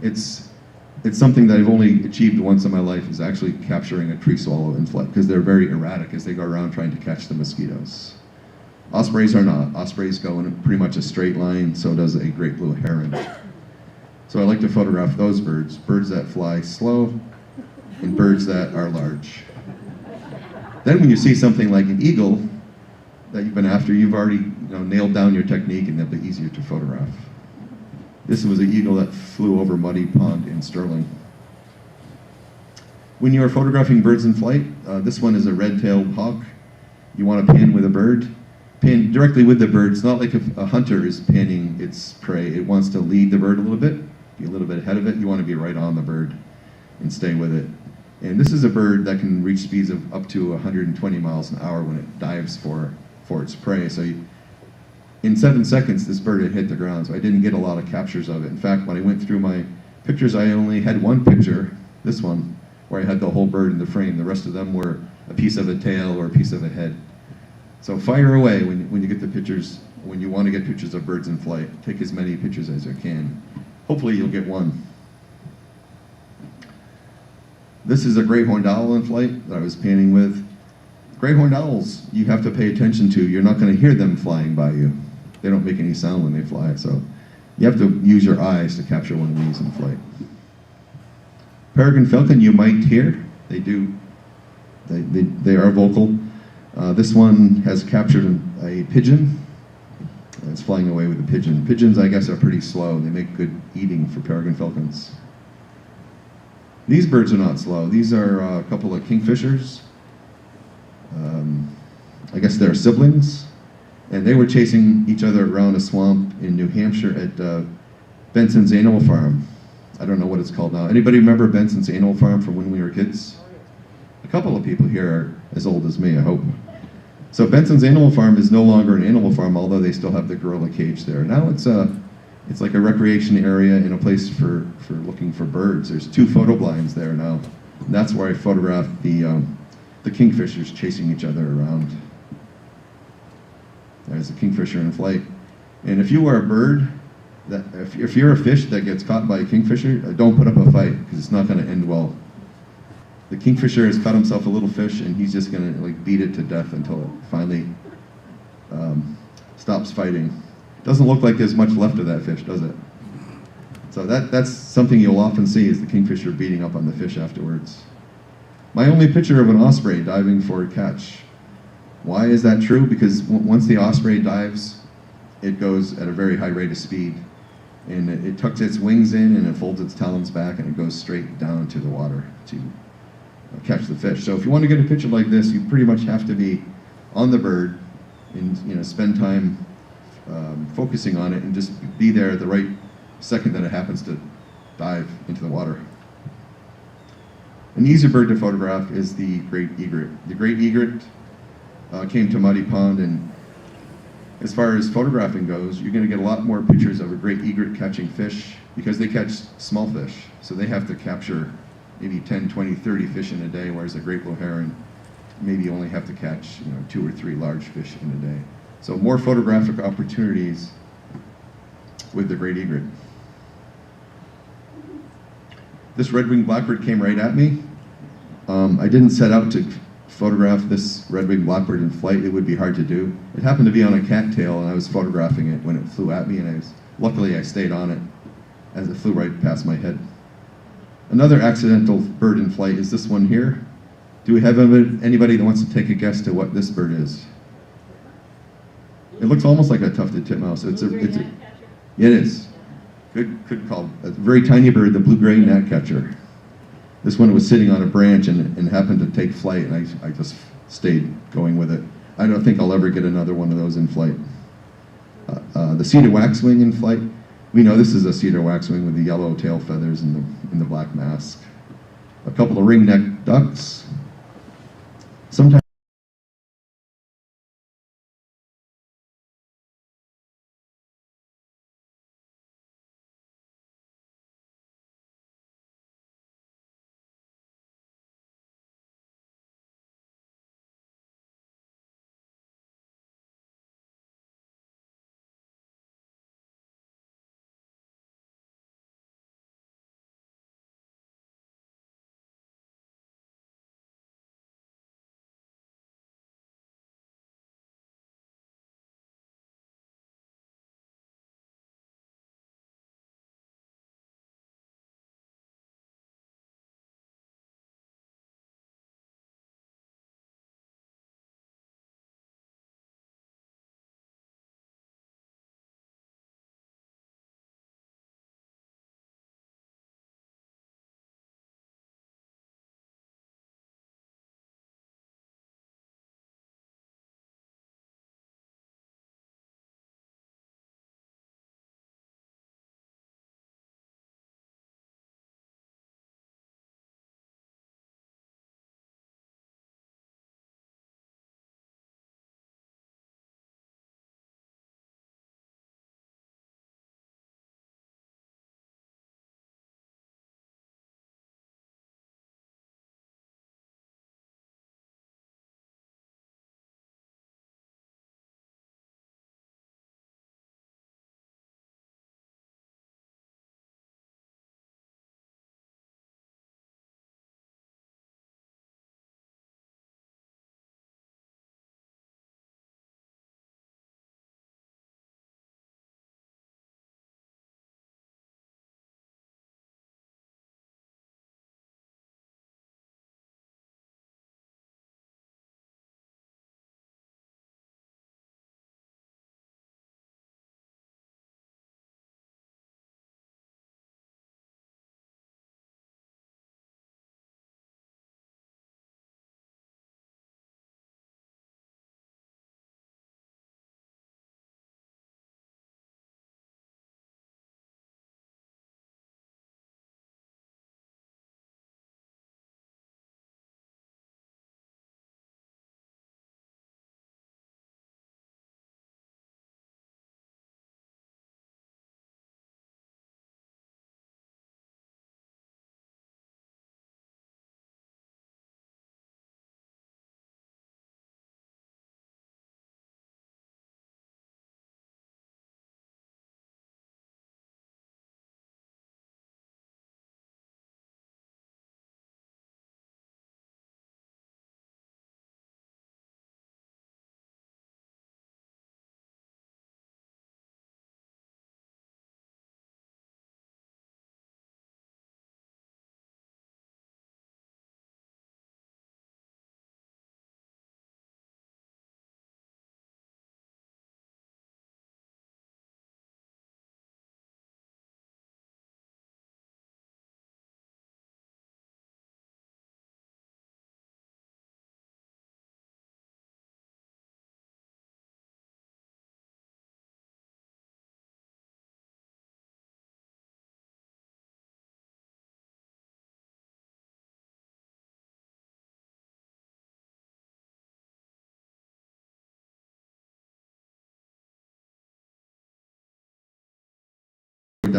It's it's something that I've only achieved once in my life, is actually capturing a tree swallow in flight, because they're very erratic as they go around trying to catch the mosquitoes. Ospreys are not. Ospreys go in pretty much a straight line, so does a great blue heron. So I like to photograph those birds, birds that fly slow and birds that are large. Then when you see something like an eagle that you've been after, you've already nailed down your technique, and they'll be easier to photograph. This was an eagle that flew over Muddy Pond in Sterling. When you are photographing birds in flight, this one is a red-tailed hawk. You want to pan with a bird. Pan directly with the bird. It's not like if a hunter is panning its prey. It wants to lead the bird a little bit, be a little bit ahead of it. You want to be right on the bird and stay with it. And this is a bird that can reach speeds of up to 120 miles an hour when it dives for its prey. So in 7 seconds, this bird had hit the ground, so I didn't get a lot of captures of it. In fact, when I went through my pictures, I only had one picture, this one, where I had the whole bird in the frame. The rest of them were a piece of a tail or a piece of a head. So fire away when you get the pictures, when you want to get pictures of birds in flight. Take as many pictures as you can. Hopefully you'll get one. This is a gray horned owl in flight that I was panning with. Gray horned owls, you have to pay attention to. You're not going to hear them flying by you. They don't make any sound when they fly, so you have to use your eyes to capture one of these in flight. Peregrine falcon, you might hear. They do. They are vocal. This one has captured a pigeon. It's flying away with a pigeon. Pigeons, I guess, are pretty slow. They make good eating for peregrine falcons. These birds are not slow. These are a couple of kingfishers. I guess they're siblings. And they were chasing each other around a swamp in New Hampshire at Benson's Animal Farm. I don't know what it's called now. Anybody remember Benson's Animal Farm from when we were kids? A couple of people here are as old as me, I hope. So Benson's Animal Farm is no longer an animal farm, although they still have the gorilla cage there. Now it's like a recreation area and a place for looking for birds. There's 2 photo blinds there now. And that's where I photographed the kingfishers chasing each other around. There's a kingfisher in flight. And if you are a bird, if you're a fish that gets caught by a kingfisher, don't put up a fight, because it's not going to end well. The kingfisher has caught himself a little fish, and he's just going to beat it to death until it finally stops fighting. Doesn't look like there's much left of that fish, does it? So that's something you'll often see, is the kingfisher beating up on the fish afterwards. My only picture of an osprey diving for a catch. Why is that true? Because once the osprey dives, it goes at a very high rate of speed. And it tucks its wings in, and it folds its talons back, and it goes straight down to the water to catch the fish. So if you want to get a picture like this, you pretty much have to be on the bird and spend time focusing on it, and just be there at the right second that it happens to dive into the water. An easy bird to photograph is the great egret. The great egret came to Muddy Pond, and as far as photographing goes, you're going to get a lot more pictures of a great egret catching fish, because they catch small fish. So they have to capture maybe 10, 20, 30 fish in a day, whereas a great blue heron maybe only have to catch 2 or 3 large fish in a day. So more photographic opportunities with the great egret. This red-winged blackbird came right at me. I didn't set out to photograph this red-winged blackbird in flight. It would be hard to do. It happened to be on a cattail, and I was photographing it when it flew at me, and luckily I stayed on it as it flew right past my head. Another accidental bird in flight is this one here. Do we have anybody that wants to take a guess to what this bird is? It looks almost like a tufted titmouse. It is. Good call. A very tiny bird, the blue-gray gnatcatcher. This one was sitting on a branch and happened to take flight, and I just stayed going with it. I don't think I'll ever get another one of those in flight. The cedar waxwing in flight. We know this is a cedar waxwing with the yellow tail feathers and the black mask. A couple of ring-necked ducks. Sometimes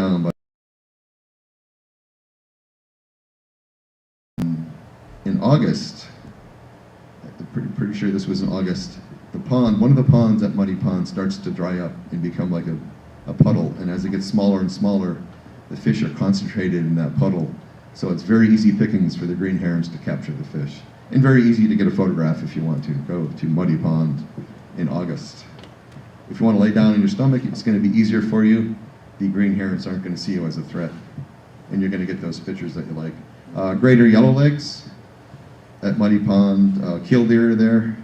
down, but in August, I'm pretty sure this was in August, the pond, one of the ponds at Muddy Pond starts to dry up and become like a puddle, and as it gets smaller and smaller, the fish are concentrated in that puddle. So it's very easy pickings for the green herons to capture the fish. And very easy to get a photograph if you want to. Go to Muddy Pond in August. If you want to lay down on your stomach, it's going to be easier for you. The green herons aren't going to see you as a threat. And you're going to get those pictures that you like. Greater yellowlegs at Muddy Pond, killdeer there.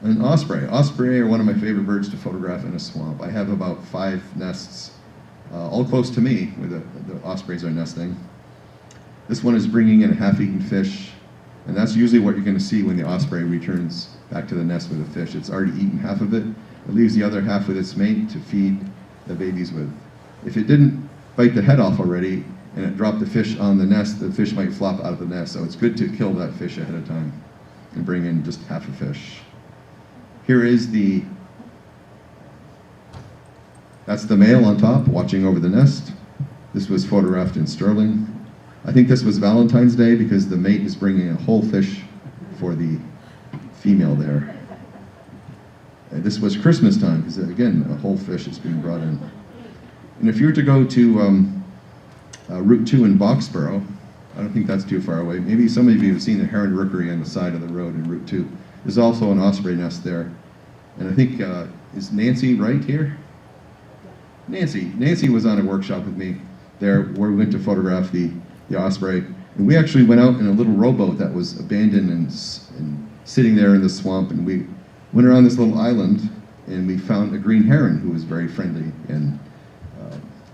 And osprey. Osprey are one of my favorite birds to photograph in a swamp. I have about 5 nests all close to me where the ospreys are nesting. This one is bringing in a half-eaten fish, and that's usually what you're going to see when the osprey returns back to the nest with a fish. It's already eaten half of it. It leaves the other half with its mate to feed the babies with. If it didn't bite the head off already and it dropped the fish on the nest, the fish might flop out of the nest. So it's good to kill that fish ahead of time and bring in just half a fish. Here is that's the male on top, watching over the nest. This was photographed in Sterling. I think this was Valentine's Day because the mate is bringing a whole fish for the female there. And this was Christmas time because, again, a whole fish is being brought in. And if you were to go to Route 2 in Westborough, I don't think that's too far away. Maybe some of you have seen the heron rookery on the side of the road in Route 2. There's also an osprey nest there. And I think, is Nancy right here? Nancy was on a workshop with me there where we went to photograph the osprey. And we actually went out in a little rowboat that was abandoned and sitting there in the swamp. And we went around this little island and we found a green heron who was very friendly and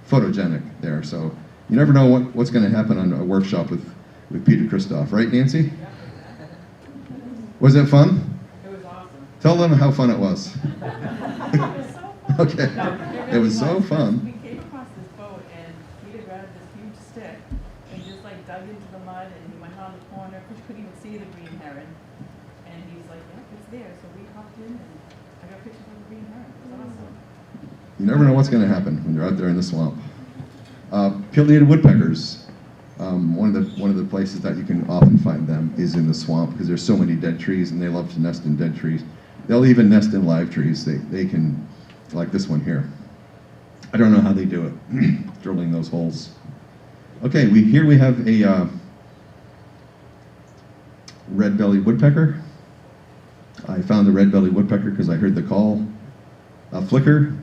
photogenic there. So you never know what's going to happen on a workshop with Peter Christoph. Right, Nancy? Was it fun? It was awesome. Tell them how fun it was. It was so fun. Okay. No, It was so fun. We came across this boat and Peter grabbed this huge stick and just like dug into the mud and he went around the corner. Fish couldn't even see the green heron. And he was like, yeah, it's there. So we hopped in and I got pictures of the green heron. It was awesome. You never know what's going to happen when you're out there in the swamp. Pileated woodpeckers. One of the places that you can often find them is in the swamp because there's so many dead trees and they love to nest in dead trees. They'll even nest in live trees. They can, like this one here. I don't know how they do it, drilling those holes. Okay, here we have a red-bellied woodpecker. I found the red-bellied woodpecker because I heard the call. Flicker,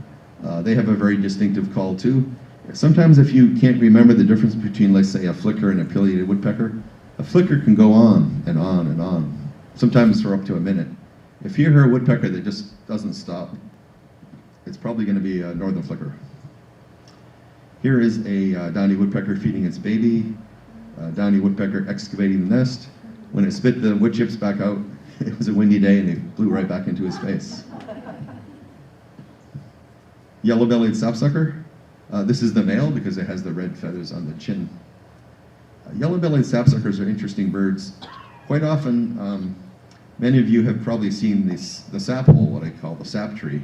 they have a very distinctive call too. Sometimes if you can't remember the difference between, let's say, a flicker and a pileated woodpecker, a flicker can go on and on and on, sometimes for up to a minute. If you hear a woodpecker that just doesn't stop, it's probably going to be a northern flicker. Here is a downy woodpecker feeding its baby. Downy woodpecker excavating the nest. When it spit the wood chips back out, it was a windy day and they flew right back into his face. Yellow-bellied sapsucker. This is the male because it has the red feathers on the chin. Yellow-bellied sapsuckers are interesting birds. Quite often, many of you have probably seen the sap hole, what I call the sap tree.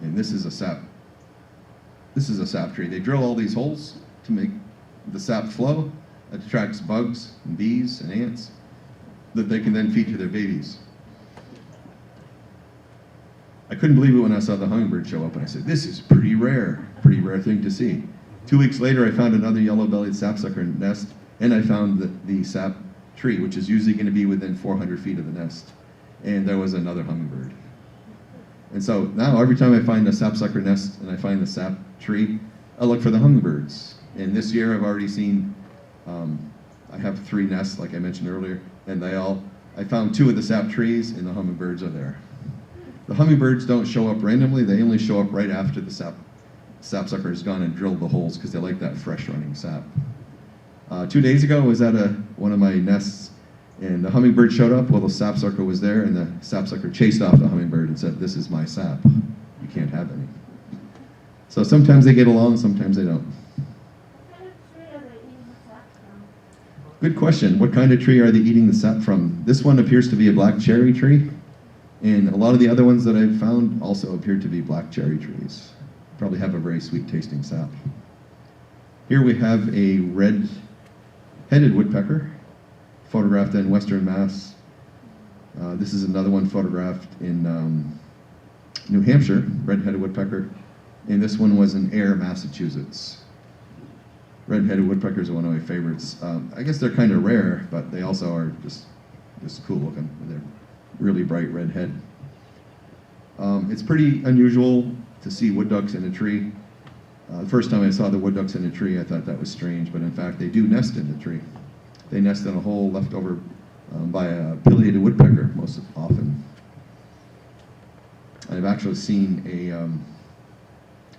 And this is a sap tree. They drill all these holes to make the sap flow. It attracts bugs and bees and ants that they can then feed to their babies. I couldn't believe it when I saw the hummingbird show up and I said, this is pretty rare thing to see. 2 weeks later, I found another yellow-bellied sapsucker nest and I found the sap tree, which is usually going to be within 400 feet of the nest. And there was another hummingbird. And so now every time I find a sapsucker nest and I find the sap tree, I look for the hummingbirds. And this year I've already seen, I have 3 nests like I mentioned earlier, and I found 2 of the sap trees and the hummingbirds are there. The hummingbirds don't show up randomly, they only show up right after the sapsucker has gone and drilled the holes because they like that fresh running sap. 2 days ago I was at one of my nests and the hummingbird showed up, well the sapsucker was there and the sapsucker chased off the hummingbird and said, this is my sap, you can't have any. So sometimes they get along, sometimes they don't. What kind of tree are they eating the sap from? Good question, what kind of tree are they eating the sap from? This one appears to be a black cherry tree, and a lot of the other ones that I've found also appear to be black cherry trees. probably have a very sweet tasting sap. Here we have a red-headed woodpecker, photographed in Western Mass. This is another one photographed in New Hampshire, red-headed woodpecker, and this one was in Ayer, Massachusetts. Red-headed woodpeckers are one of my favorites. I guess they're kind of rare, but they also are just cool looking. They're really bright red head. It's pretty unusual to see wood ducks in a tree. The first time I saw the wood ducks in a tree, I thought that was strange, but in fact they do nest in the tree. They nest in a hole left over by a pileated woodpecker most often. I've actually seen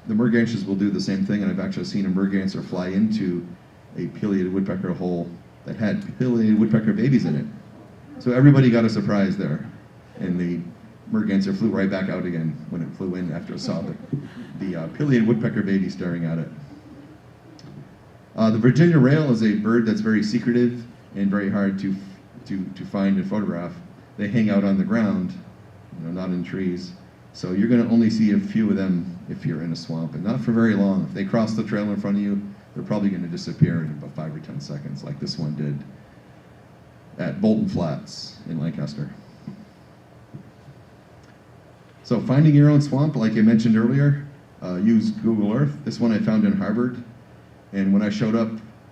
the mergansers will do the same thing, and I've actually seen a merganser fly into a pileated woodpecker hole that had pileated woodpecker babies in it. So everybody got a surprise there, and the merganser flew right back out again when it flew in after it saw the pileated woodpecker baby staring at it. The Virginia rail is a bird that's very secretive and very hard to find and photograph. They hang out on the ground, not in trees. So you're going to only see a few of them if you're in a swamp, and not for very long. If they cross the trail in front of you, they're probably going to disappear in about 5 or 10 seconds, like this one did at Bolton Flats in Lancaster. So finding your own swamp, like I mentioned earlier, use Google Earth. This one I found in Harvard, and when I showed up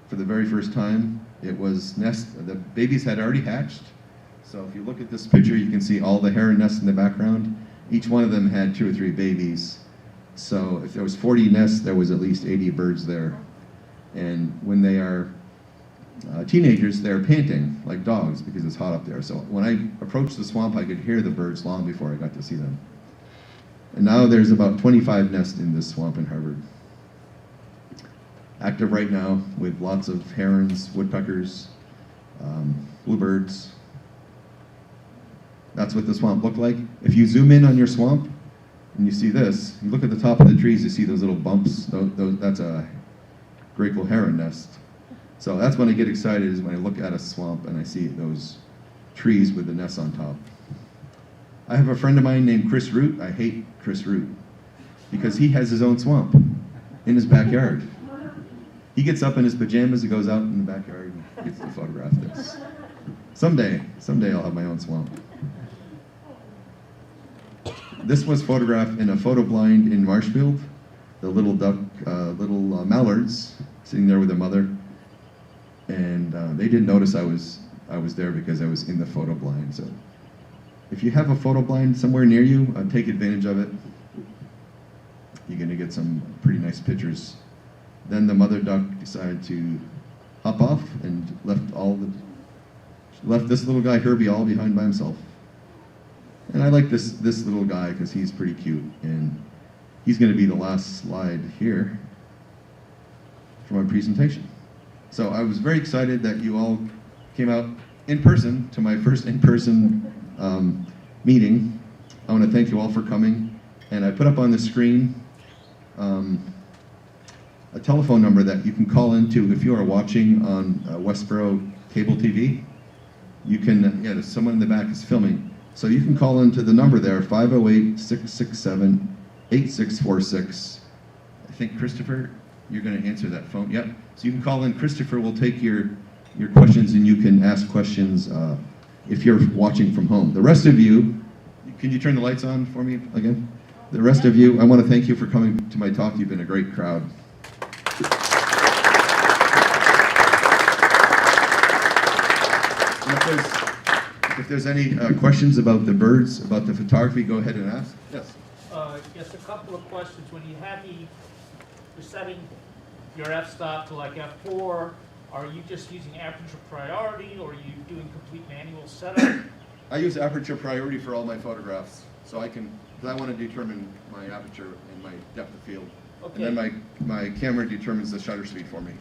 for the very first time, it was the babies had already hatched. So if you look at this picture, you can see all the heron nests in the background. Each one of them had 2 or 3 babies. So if there was 40 nests, there was at least 80 birds there. And when they are teenagers, they're panting like dogs because it's hot up there. So when I approached the swamp, I could hear the birds long before I got to see them. And now there's about 25 nests in this swamp in Harvard. Active right now with lots of herons, woodpeckers, bluebirds. That's what the swamp looked like. If you zoom in on your swamp and you see this, you look at the top of the trees, you see those little bumps. That's a grateful heron nest. So that's when I get excited, is when I look at a swamp and I see those trees with the nests on top. I have a friend of mine named Chris Root. I hate Chris Root because he has his own swamp in his backyard. He gets up in his pajamas and goes out in the backyard and gets to photograph this. Someday I'll have my own swamp. This was photographed in a photo blind in Marshfield. The little mallards sitting there with their mother, and they didn't notice I was there because I was in the photo blind. So if you have a photo blind somewhere near you, take advantage of it. You're going to get some pretty nice pictures. Then the mother duck decided to hop off and left this little guy Herbie all behind by himself. And I like this little guy because he's pretty cute, and he's going to be the last slide here for my presentation. So I was very excited that you all came out in person to my first in-person meeting. I want to thank you all for coming, and I put up on the screen a telephone number that you can call into if you are watching on Westborough cable TV. You can, there's someone in the back is filming. So you can call into the number there, 508-667-8646. I think, Christopher, you're going to answer that phone. Yep. So you can call in. Christopher will take your questions, and you can ask questions if you're watching from home. The rest of you, can you turn the lights on for me again? The rest of you, I want to thank you for coming to my talk. You've been a great crowd. If there's any questions about the birds, about the photography, go ahead and ask. Yes. Just a couple of questions. When you have you're setting your f-stop to like f4, are you just using aperture priority, or are you doing complete manual setup? I use aperture priority for all my photographs, so because I want to determine my aperture and my depth of field. Okay. And then my camera determines the shutter speed for me.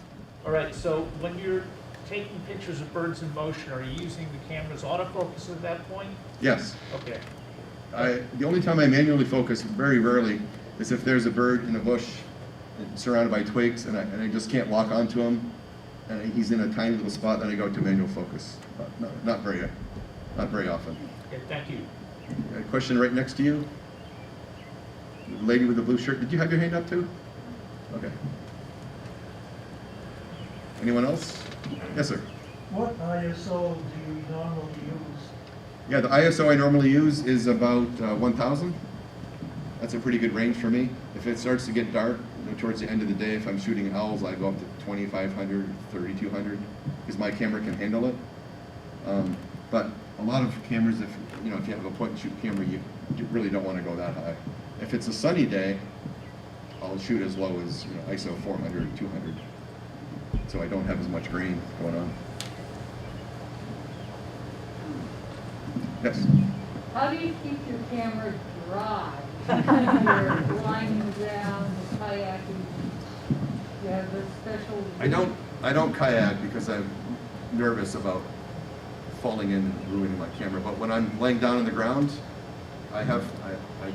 All right, so when you're taking pictures of birds in motion, are you using the camera's autofocus at that point? Yes. Okay. The only time I manually focus, very rarely, is if there's a bird in a bush surrounded by twigs and I just can't lock onto him, and he's in a tiny little spot, then I go to manual focus. But not very often. Okay, thank you. A question right next to you? The lady with the blue shirt, did you have your hand up too? Okay. Anyone else? Yes, sir. What ISO do you normally use? Yeah, the ISO I normally use is about 1,000. That's a pretty good range for me. If it starts to get dark, towards the end of the day, if I'm shooting owls, I go up to 2,500, 3,200, because my camera can handle it. But a lot of cameras, if you have a point-and-shoot camera, you really don't want to go that high. If it's a sunny day, I'll shoot as low as ISO 400, 200, so I don't have as much grain going on. Yes? How do you keep your camera dry? You're winding down, kayaking, you have a special... I don't kayak because I'm nervous about falling in and ruining my camera, but when I'm laying down on the ground, I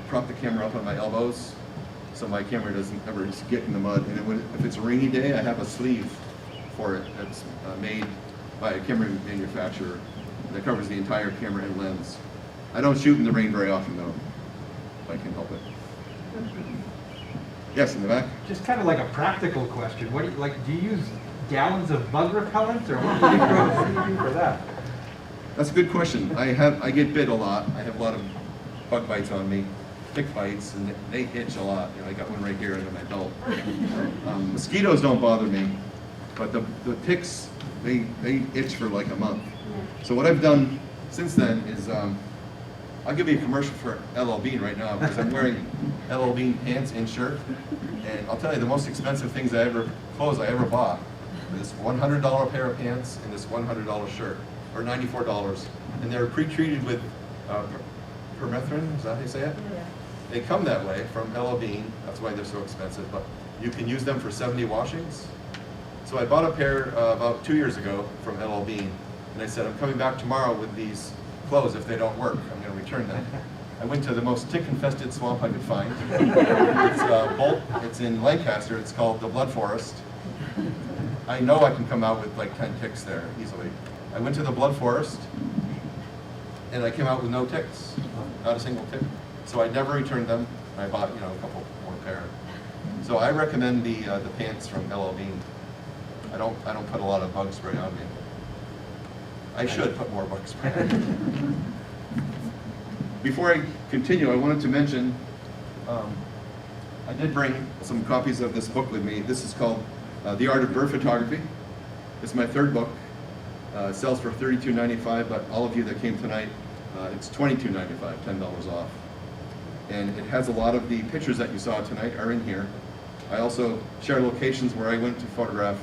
prop the camera up on my elbows so my camera doesn't ever just get in the mud. And if it's a rainy day, I have a sleeve for it that's made by a camera manufacturer that covers the entire camera and lens. I don't shoot in the rain very often though, if I can help it. Yes, in the back? Just kind of like a practical question. What do you like? Do you use gallons of bug repellent, or what do you do for that? That's a good question. I get bit a lot. I have a lot of bug bites on me, tick bites, and they itch a lot. I got one right here under my belt. Mosquitoes don't bother me, but the ticks, they itch for like a month. So what I've done since then is, I'll give you a commercial for LL Bean right now because I'm wearing LL Bean pants and shirt, and I'll tell you the most expensive clothes I ever bought were this $100 pair of pants and this $100 shirt, or $94, and they're pre-treated with permethrin, is that how you say it? Yeah. They come that way from LL Bean, that's why they're so expensive, but you can use them for 70 washings. So I bought a pair about 2 years ago from LL Bean, and I said, I'm coming back tomorrow with these clothes. If they don't work, I'm going to return them. I went to the most tick-infested swamp I could find. It's in Lancaster. It's called the Blood Forest. I know I can come out with like 10 ticks there easily. I went to the Blood Forest, and I came out with no ticks, not a single tick. So I never returned them. I bought a couple more pair. So I recommend the pants from LL Bean. I don't put a lot of bug spray on me. I should put more bug spray on me. Before I continue, I wanted to mention, I did bring some copies of this book with me. This is called The Art of Bird Photography. It's my third book. It sells for $32.95, but all of you that came tonight, it's $22.95, $10 off. And it has a lot of the pictures that you saw tonight are in here. I also share locations where I went to photograph.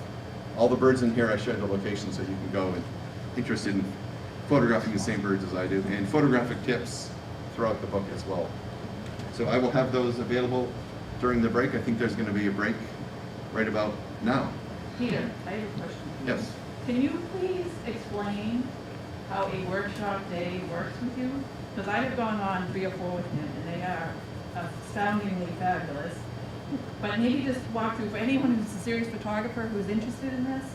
All the birds in here, I share the locations so you can go and interested in photographing the same birds as I do, and photographic tips throughout the book as well. So I will have those available during the break. I think there's going to be a break right about now. Peter, I have a question. Yes. Can you please explain how a workshop day works with you? Because I have gone on 3 or 4 with him, and they are astoundingly fabulous. But maybe just walk through, for anyone who's a serious photographer who's interested in this,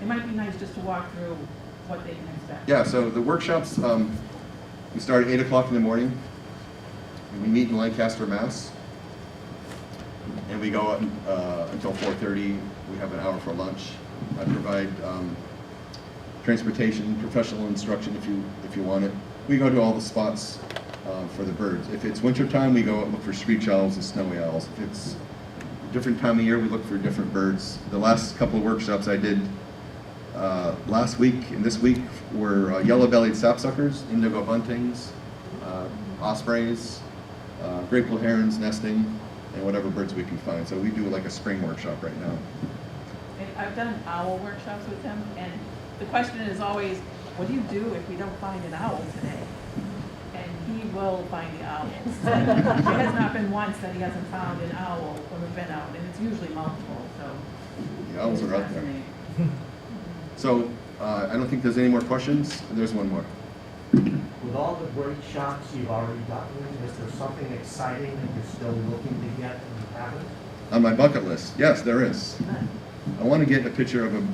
it might be nice just to walk through what they can expect. Yeah, so the workshops, we start at 8 o'clock in the morning, and we meet in Lancaster, Mass. And we go until 4:30. We have an hour for lunch. I provide transportation, professional instruction if you want it. We go to all the spots for the birds. If it's winter time, we go look for screech owls and snowy owls. If it's a different time of year, we look for different birds. The last couple of workshops I did last week and this week were yellow-bellied sapsuckers, indigo buntings, ospreys, great blue herons nesting, and whatever birds we can find. So we do like a spring workshop right now. And I've done owl workshops with him, and the question is always, what do you do if we don't find an owl today? And he will find the owls. There has not been once that he hasn't found an owl when we've been out, and it's usually multiple, so. The owls are out there. Fascinating. So I don't think there's any more questions. There's one more. With all the great shots you've already gotten, is there something exciting that you're still looking to get and you haven't? On my bucket list, yes, there is. I want to get a picture of a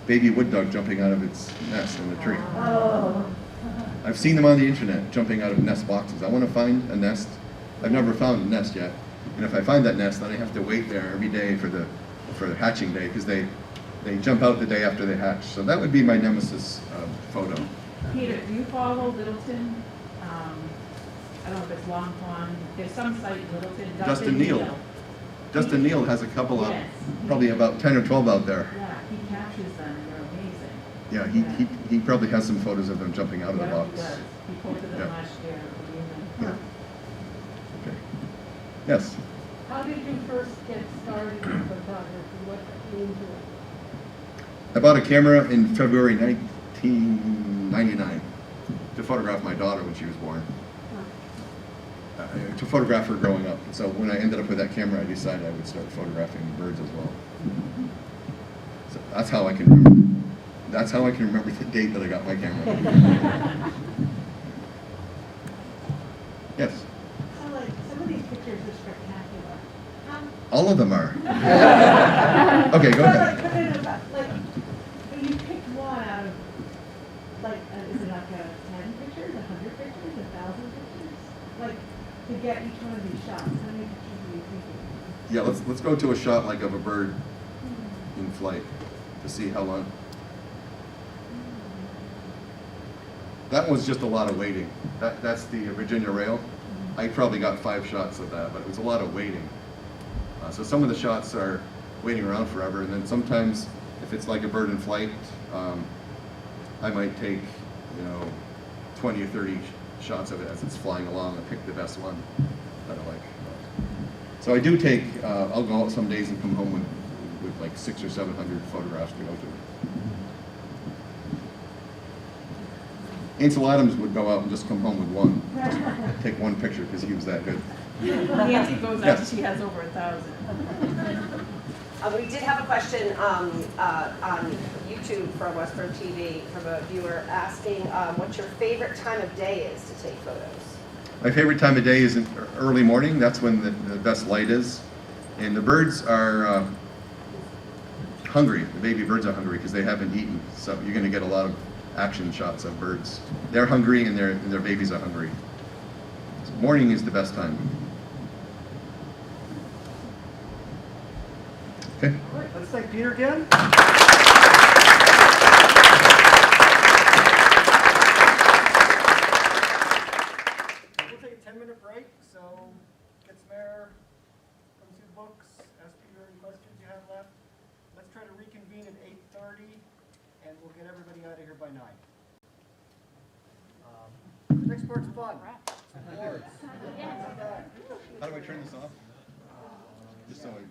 baby wood duck jumping out of its nest in a tree. Oh. I've seen them on the internet jumping out of nest boxes. I want to find a nest I've never found a nest yet. And if I find that nest, then I have to wait there every day for the hatching day, because they jump out the day after they hatch. So that would be my nemesis photo. Peter, do you follow Littleton? I don't know if it's Long Pond, there's some site in Littleton. Dustin Neal. Dustin Neal has a couple of, Yes. probably about 10 or 12 out there. Yeah, he captures them, they're amazing. Yeah, he probably has some photos of them jumping out of the Yeah, box. he does. He posted them Yeah. last year. Yeah. Okay. Yes. How did you first get started in photography? What got you into it? I bought a camera in February 1999 to photograph my daughter when she was born. To photograph her growing up. So when I ended up with that camera, I decided I would start photographing birds as well. So that's how I can remember. That's how I can remember the date that I got my camera. Yes. So like, some of these pictures are spectacular. All of them are. Okay, go ahead. But like, when you picked one out of, like, is it like 10 pictures, 100 pictures, 1,000 pictures? Like, to get each one of these shots, how many pictures are you thinking? Yeah, let's go to a shot like of a bird in flight to see how long. That was just a lot of waiting. That's the Virginia rail. I probably got 5 shots of that, but it was a lot of waiting. So some of the shots are waiting around forever, and then sometimes if it's like a bird in flight, I might take 20 or 30 shots of it as it's flying along and pick the best one that I like. So I do take. I'll go out some days and come home with like 600 or 700 photographs to go through. Ansel Adams would go out and just come home with one, just take one picture because he was that good. Nancy goes out, Yes. she has over 1,000. We did have a question on YouTube from Westborough TV from a viewer asking what your favorite time of day is to take photos. My favorite time of day is in early morning. That's when the best light is. And the birds are hungry. The baby birds are hungry because they haven't eaten. So you're going to get a lot of action shots of birds. They're hungry and their babies are hungry. So morning is the best time. Okay. All right, let's thank Peter again. We'll take a 10-minute break, so get some air, come through the books, ask Peter any questions you have left. Let's try to reconvene at 8:30, and we'll get everybody out of here by 9. The next part's fun. Awards. How do I turn this off? Just so I don't.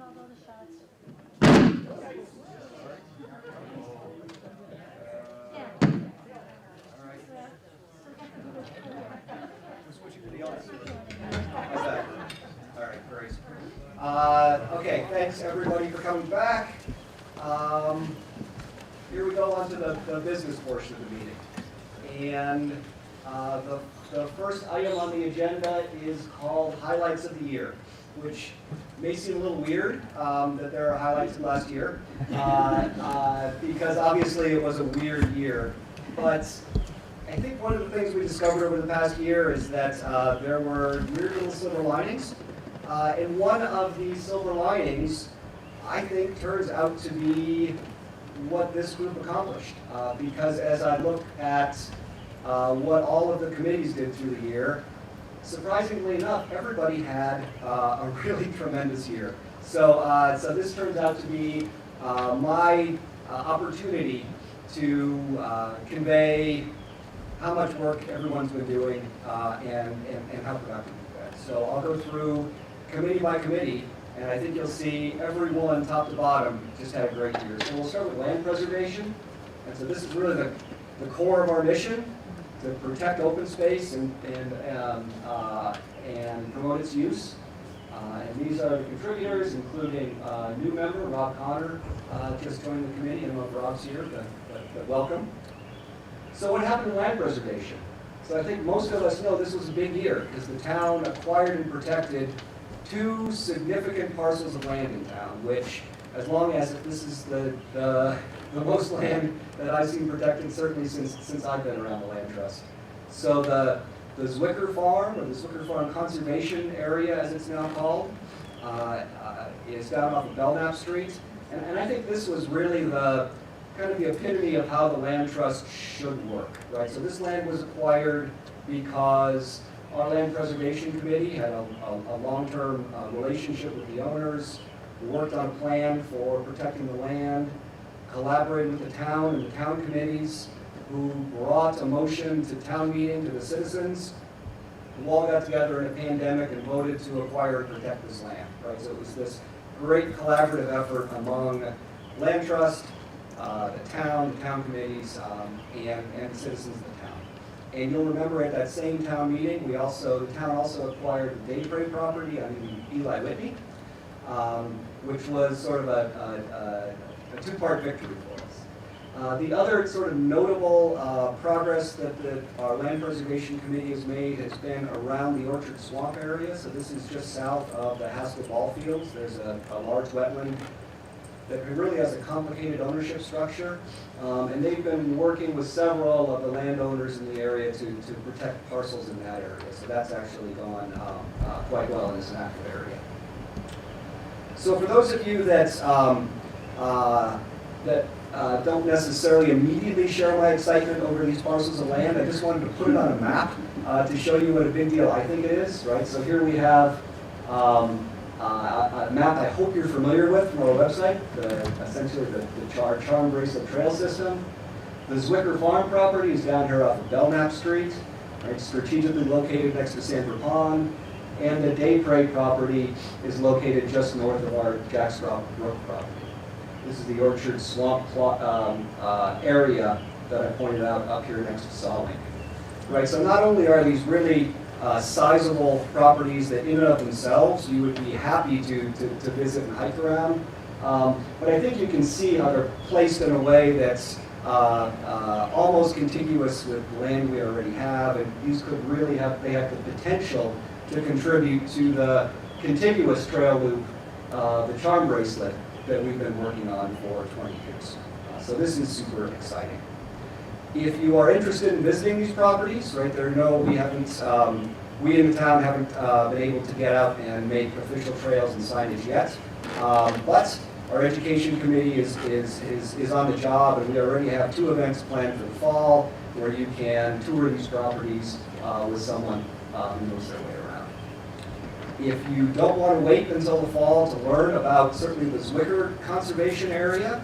called all the shots. Yeah. All right, great. Okay, thanks everybody for coming back. Here we go on to the business portion of the meeting. And the first item on the agenda is called Highlights of the Year, which may seem a little weird that there are highlights from last year, because obviously it was a weird year. But I think one of the things we discovered over the past year is that there were weird little silver linings. And one of these silver linings, I think, turns out to be what this group accomplished. Because as I look at what all of the committees did through the year, surprisingly enough, everybody had a really tremendous year. So, so this turns out to be my opportunity to convey how much work everyone's been doing and how productive we've been. So I'll go through committee by committee, and I think you'll see everyone top to bottom just had a great year. So we'll start with land preservation. And so this is really the core of our mission, to protect open space and promote its use. And these are the contributors, including a new member, Rob Connor, just joined the committee. I don't know if Rob's here, but welcome. So what happened in land preservation? So I think most of us know this was a big year because the town acquired and protected 2 significant parcels of land in town, which, as long as this is the most land that I've seen protected, certainly since I've been around the land trust. So the Zwicker Farm, or the Zwicker Farm Conservation Area, as it's now called, is down off of Belknap Street. And I think this was really the kind of the epitome of how the land trust should work, right? So this land was acquired because our land preservation committee had a long-term relationship with the owners. We worked on a plan for protecting the land, collaborated with the town and the town committees, who brought a motion to town meeting to the citizens, who all got together in a pandemic and voted to acquire and protect this land, right? So it was this great collaborative effort among land trust, the town committees, and the citizens of the town. And you'll remember at that same town meeting, the town also acquired the Daybreak property on Eli Whitney, which was sort of a 2-part victory for us. The other sort of notable progress that our land preservation committee has made has been around the Orchard Swamp area. So this is just south of the Haskell ball fields. There's a large wetland that really has a complicated ownership structure. And they've been working with several of the landowners in the area to protect parcels in that area. So that's actually gone quite well in this active area. So for those of you that don't necessarily immediately share my excitement over these parcels of land, I just wanted to put it on a map to show you what a big deal I think it is, right? So here we have a map I hope you're familiar with from our website, essentially the Charm Bracelet Trail System. The Zwicker Farm property is down here off of Belknap Street, right, strategically located next to Sandra Pond. And the Daybreak property is located just north of our Jackstraw Brook property. This is the Orchard Swamp area that I pointed out up here next to Sawlink. Right, so not only are these really sizable properties that in and of themselves you would be happy to visit and hike around, but I think you can see how they're placed in a way that's almost contiguous with land we already have, and these could really have the potential to contribute to the contiguous trail loop, the Charm Bracelet, that we've been working on for 20 years. So this is super exciting. If you are interested in visiting these properties, right, we in the town haven't been able to get out and make official trails and signage yet, but our education committee is on the job, and we already have 2 events planned for the fall where you can tour these properties with someone who knows their way around. If you don't want to wait until the fall to learn about certainly the Zwicker conservation area,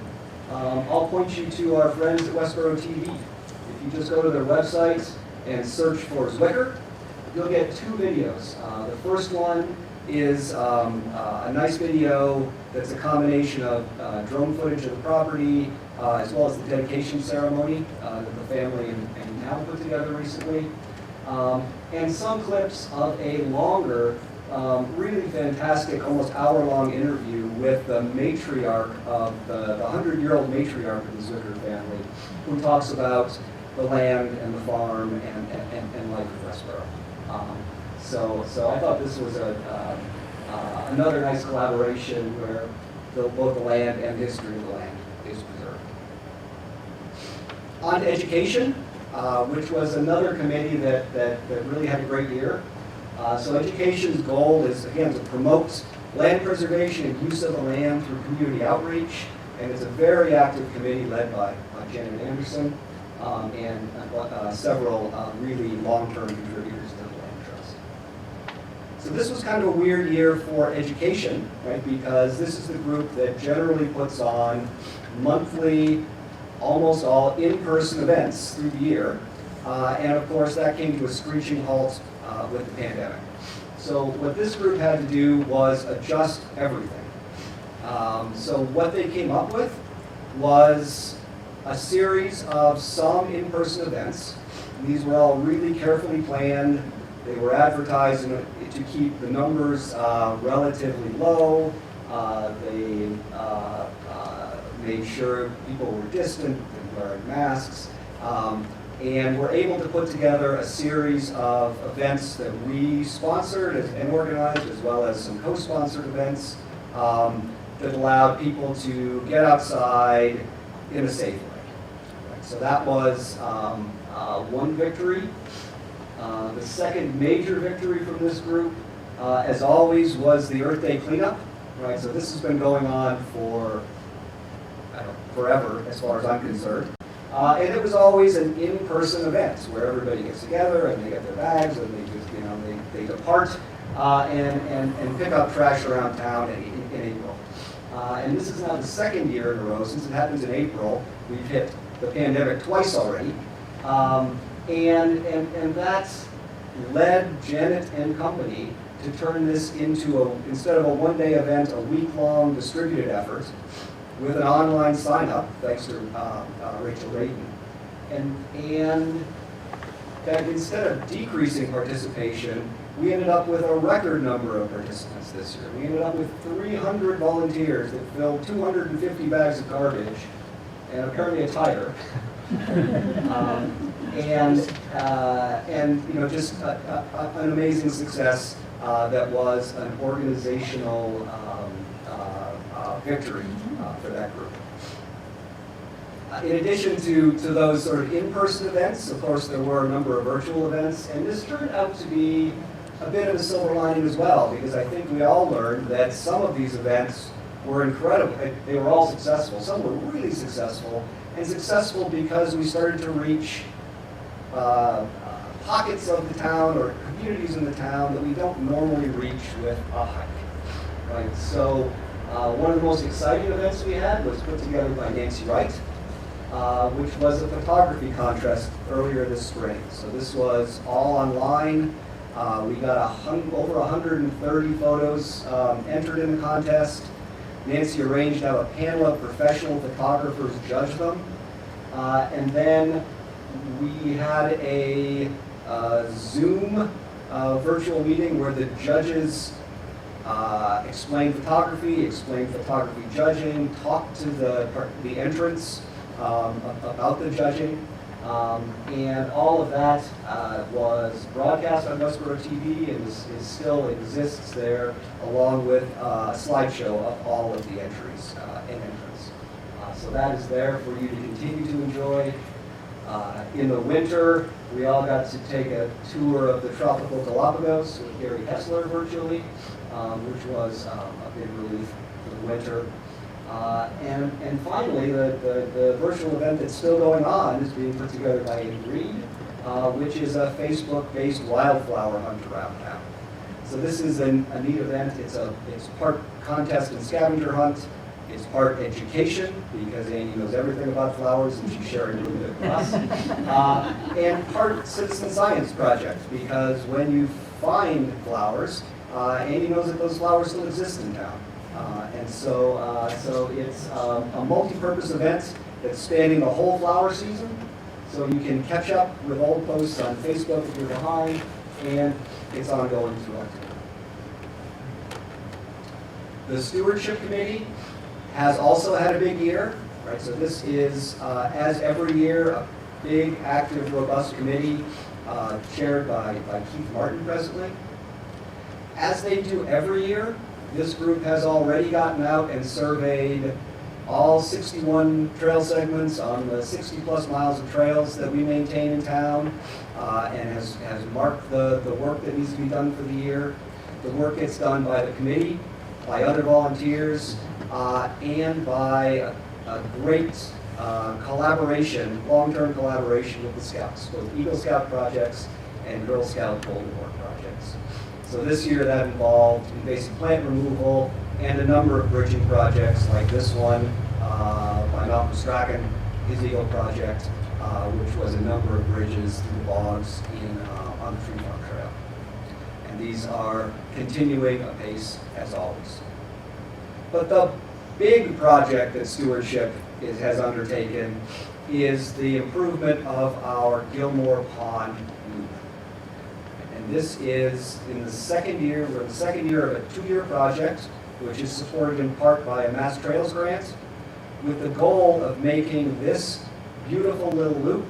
I'll point you to our friends at Westborough TV. If you just go to their website and search for Zwicker, you'll get 2 videos. The first one is a nice video that's a combination of drone footage of the property, as well as the dedication ceremony that the family and town put together recently, and some clips of a longer, really fantastic, almost hour-long interview with the matriarch of the 100-year-old matriarch of the Zucker family, who talks about the land and the farm and life in Westborough. So I thought this was another nice collaboration where both the land and history of the land is preserved. On to education, which was another committee that really had a great year. So education's goal is, again, to promote land preservation and use of the land through community outreach, and it's a very active committee led by Janet Anderson and several really long-term contributors to the Land Trust. So this was kind of a weird year for education, right? Because this is the group that generally puts on monthly, almost all in-person events through the year. And of course, that came to a screeching halt with the pandemic. So what this group had to do was adjust everything. So what they came up with was a series of some in-person events. These were all really carefully planned. They were advertised to keep the numbers relatively low. They made sure people were distant and wearing masks. And were able to put together a series of events that we sponsored and organized, as well as some co-sponsored events that allowed people to get outside in a safe way. So that was one victory. The second major victory from this group, as always, was the Earth Day cleanup. Right, so this has been going on for forever, as far as I'm concerned. And it was always an in-person event where everybody gets together and they get their bags and they just, they depart and pick up trash around town in April. And this is now the second year in a row. Since it happens in April, we've hit the pandemic twice already. And that's led Janet and company to turn this into, instead of a one-day event, a week-long distributed effort with an online sign-up, thanks to Rachel Radin. And that instead of decreasing participation, we ended up with a record number of participants this year. We ended up with 300 volunteers that filled 250 bags of garbage and apparently a tire. Just an amazing success that was an organizational victory for that group. In addition to those sort of in-person events, of course, there were a number of virtual events, and this turned out to be a bit of a silver lining as well, because I think we all learned that some of these events were incredible. They were all successful. Some were really successful, and successful because we started to reach pockets of the town or communities in the town that we don't normally reach with a hike. Right? So one of the most exciting events we had was put together by Nancy Wright, which was a photography contest earlier this spring. So this was all online. We got over 130 photos entered in the contest. Nancy arranged to have a panel of professional photographers judge them. And then we had a Zoom virtual meeting where the judges explained photography judging, talked to the entrants about the judging, and all of that was broadcast on Westborough TV and still exists there, along with a slideshow of all of the entries and entrants. So that is there for you to continue to enjoy. In the winter, we all got to take a tour of the tropical Galapagos with Gary Hessler virtually, which was a big relief for the winter. And finally, the virtual event that's still going on is being put together by Amy Reed, which is a Facebook-based wildflower hunt around town. So this is a neat event. It's part contest and scavenger hunt. It's part education, because Amy knows everything about flowers and she's sharing a little bit with us. And part citizen science project, because when you find flowers, Andy knows that those flowers still exist in town. And so it's a multi-purpose event that's spanning the whole flower season. So you can catch up with old posts on Facebook if you're behind, and it's ongoing throughout the year. The Stewardship Committee has also had a big year, right? So this is, as every year, a big, active, robust committee chaired by Keith Martin presently. As they do every year, this group has already gotten out and surveyed all 61 trail segments on the 60-plus miles of trails that we maintain in town, and has marked the work that needs to be done for the year. The work gets done by the committee, by other volunteers, and by a great collaboration, long-term collaboration with the Scouts, both Eagle Scout projects and Girl Scout Golden War projects. So this year that involved invasive plant removal and a number of bridging projects like this one by Malcolm Strachan, his Eagle project, which was a number of bridges through the bogs on the Tree Farm Trail. And these are continuing apace as always. But the big project that Stewardship has undertaken is the improvement of our Gilmore Pond loop. And this is in the second year, we're in the second year of a 2-year project, which is supported in part by a Mass Trails grant, with the goal of making this beautiful little loop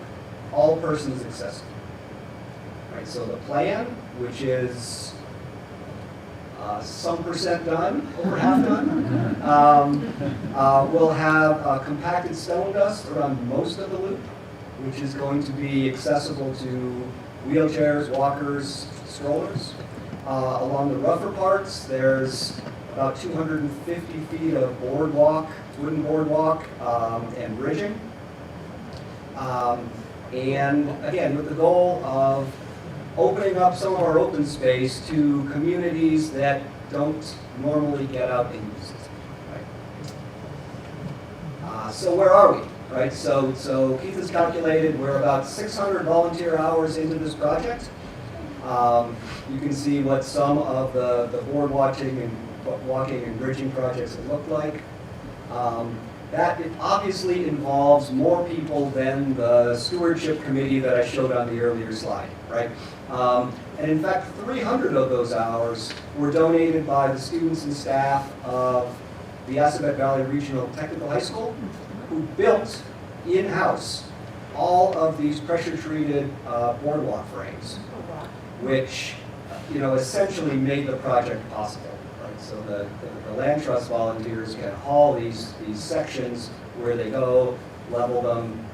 all persons accessible. Right, so the plan, which is some percent done, over half done, will have compacted stone dust around most of the loop, which is going to be accessible to wheelchairs, walkers, strollers. Along the rougher parts, there's about 250 feet of boardwalk, wooden boardwalk, and bridging. And again, with the goal of opening up some of our open space to communities that don't normally get out and use it. Right? So where are we? Right? So Keith has calculated we're about 600 volunteer hours into this project. You can see what some of the board walking and bridging projects have looked like. That obviously involves more people than the stewardship committee that I showed on the earlier slide, right? And in fact, 300 of those hours were donated by the students and staff of the Assabet Valley Regional Technical High School, who built in-house all of these pressure-treated boardwalk frames, which essentially made the project possible. So the land trust volunteers can haul these sections where they go, level them,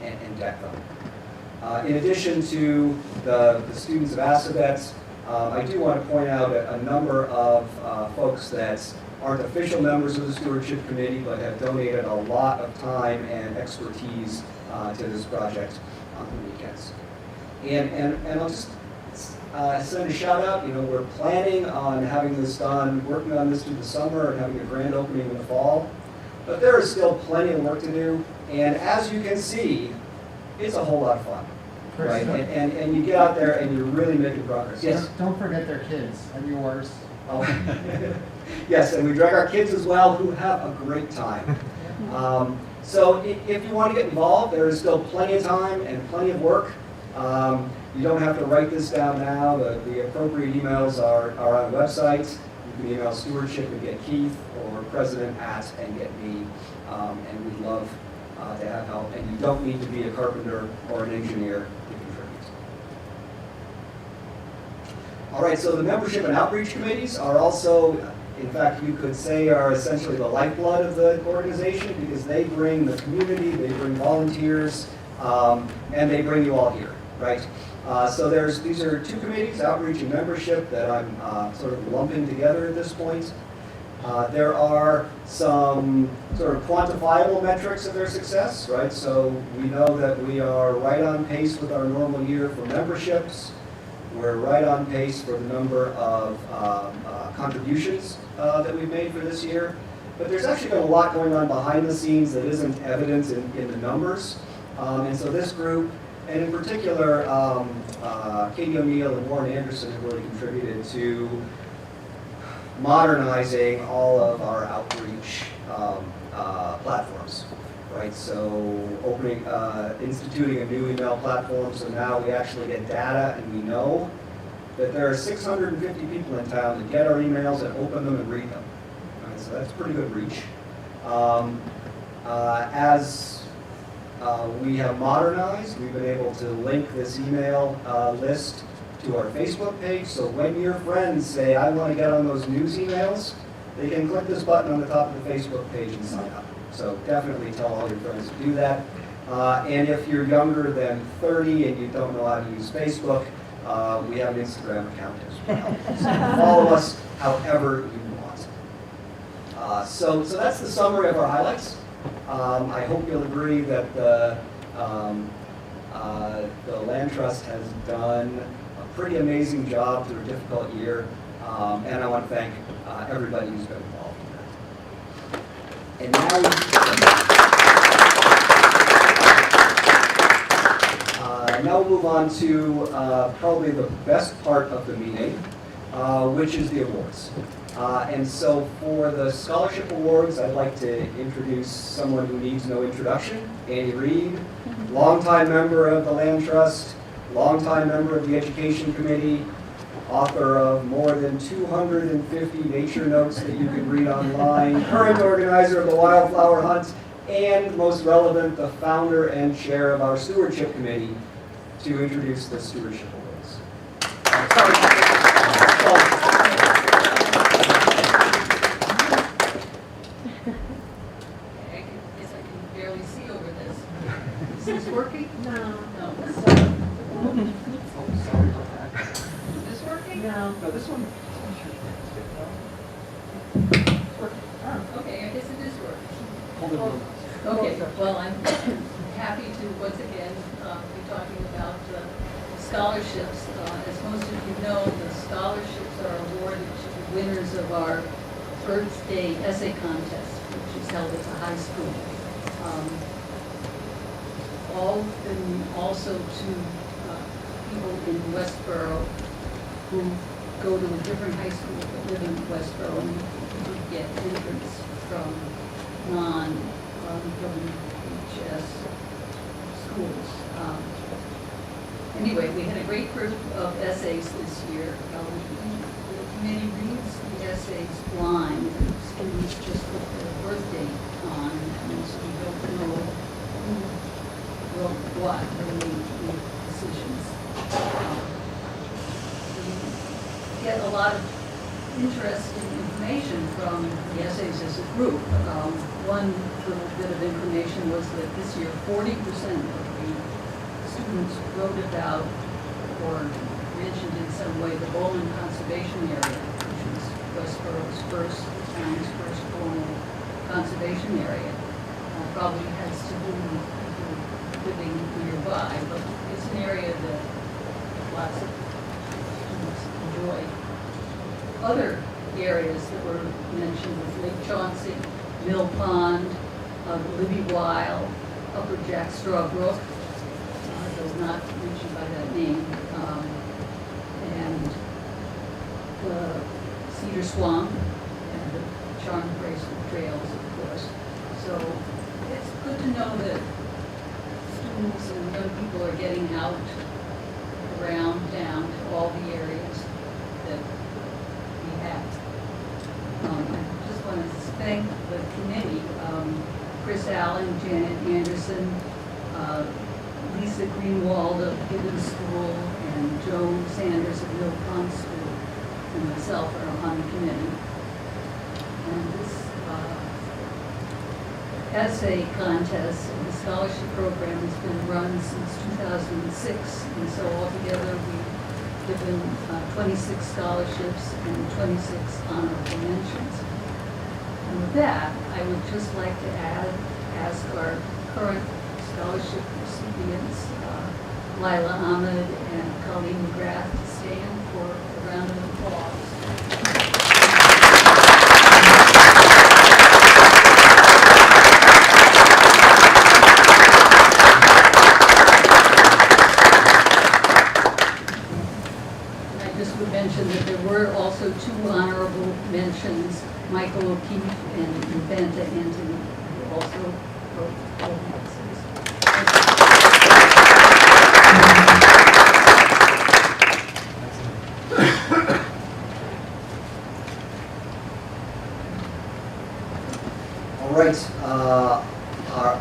and deck them. In addition to the students of Assabet, I do want to point out a number of folks that aren't official members of the Stewardship Committee, but have donated a lot of time and expertise to this project on the weekends. And I'll just send a shout out. We're planning on having this done, working on this through the summer and having a grand opening in the fall. But there is still plenty of work to do. And as you can see, it's a whole lot of fun. Right? And you get out there and you're really making progress. Yes? Don't forget their kids and yours. Oh. Yes, and we drag our kids as well, who have a great time. So if you want to get involved, there is still plenty of time and plenty of work. You don't have to write this down now. The appropriate emails are on the website. You can email stewardship and get Keith, or president at and get me, and we'd love to have help. And you don't need to be a carpenter or an engineer to contribute. All right, so the membership and outreach committees are also, in fact, you could say, are essentially the lifeblood of the organization, because they bring the community, they bring volunteers, and they bring you all here, right? So these are two committees, outreach and membership, that I'm sort of lumping together at this point. There are some sort of quantifiable metrics of their success, right? So we know that we are right on pace with our normal year for memberships. We're right on pace for the number of contributions that we've made for this year. But there's actually been a lot going on behind the scenes that isn't evident in the numbers. And so this group, and in particular, Katie O'Neill and Warren Anderson have really contributed to modernizing all of our outreach platforms, right? So instituting a new email platform, so now we actually get data and we know that there are 650 people in town that get our emails and open them and read them. Right? So that's pretty good reach. As we have modernized, we've been able to link this email list to our Facebook page, so when your friends say, I want to get on those news emails, they can click this button on the top of the Facebook page and sign up. So definitely tell all your friends to do that. And if you're younger than 30 and you don't know how to use Facebook, we have an Instagram account as well. So follow us however you want. So that's the summary of our highlights. I hope you'll agree that the Land Trust has done a pretty amazing job through a difficult year, and I want to thank everybody who's been involved in that. And now we'll move on to probably the best part of the meeting, which is the awards. And so for the scholarship awards, I'd like to introduce someone who needs no introduction, Annie Reed, longtime member of the Land Trust, longtime member of the Education Committee, author of more than 250 nature notes that you can read online, current organizer of the Wildflower Hunt, and most relevant, the founder and chair of our Stewardship Committee, to introduce the Stewardship Awards. I guess I can barely see over this. Is this working? No. No. Oh, sorry about that. Is this working? No. No, this one. Okay, I guess it is working. Hold it a little. Okay, well, I'm happy to once again be talking about scholarships. As most of you know, the scholarships are awarded to the winners of our Earth Day essay contest, which is held at the high school. And also to people in Westborough who go to a different high school but live in Westborough and get entrance from non-WHS schools. Anyway, we had a great group of essays this year. The committee reads the essays blind. Students just put their birthday on, and so we don't know who wrote what when we make decisions. We get a lot of interesting information from the essays as a group. One little bit of information was that this year 40% of the students wrote about or mentioned in some way the Bowling Conservation Area, which is Westborough's town's first formal conservation area. Probably has to do with people living nearby, but it's an area that lots of students enjoy. Other areas that were mentioned was Lake Chauncey, Mill Pond, Libby Weil, Upper Jack Straw Brook, though not mentioned by that name, and the Cedar Swamp, and the Charmed Bracelet Trails, of course. So it's good to know that students and young people are getting out around down to all the areas that we have. I just want to thank the committee, Chris Allen, Janet Anderson, Lisa Greenwald of Gibbon School, and Joe Sanders of Mill Pond School, and myself are on the committee. And this essay contest and the scholarship program has been run since 2006, and so altogether we've given 26 scholarships and 26 honorable mentions. And with that, I would just like to ask our current scholarship recipients, Lila Ahmed and Colleen McGrath, to stand for a round of applause. And I just would mention that there were also 2 honorable notable mentions, Michael O'Keefe and Infanta Anthony, who also wrote romances. All right,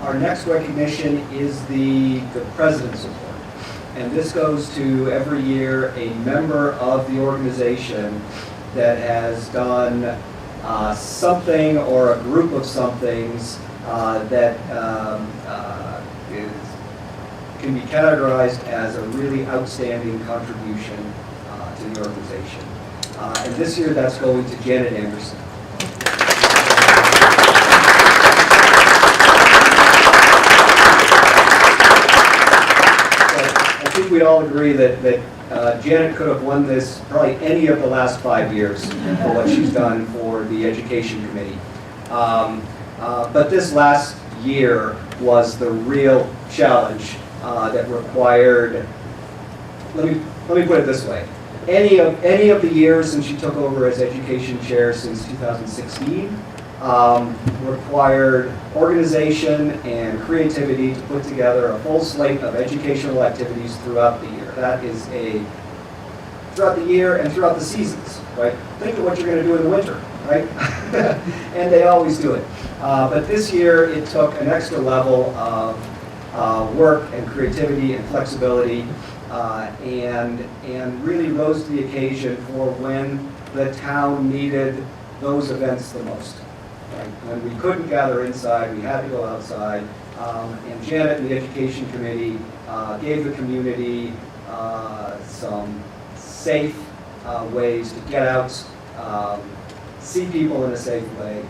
our next recognition is the President's Award. And this goes to, every year, a member of the organization that has done something or a group of somethings that can be categorized as a really outstanding contribution to the organization. And this year, that's going to Janet Anderson. I think we all agree that Janet could have won this probably any of the last 5 years for what she's done for the Education Committee. But this last year was the real challenge that required, let me put it this way. Any of the years since she took over as Education Chair since 2016 required organization and creativity to put together a full slate of educational activities throughout the year. That is throughout the year and throughout the seasons, right? Think of what you're going to do in the winter, right? And they always do it. But this year it took an extra level of work and creativity and flexibility and really rose to the occasion for when the town needed those events the most. Right? When we couldn't gather inside, we had to go outside. And Janet and the Education Committee gave the community some safe ways to get out, see people in a safe way,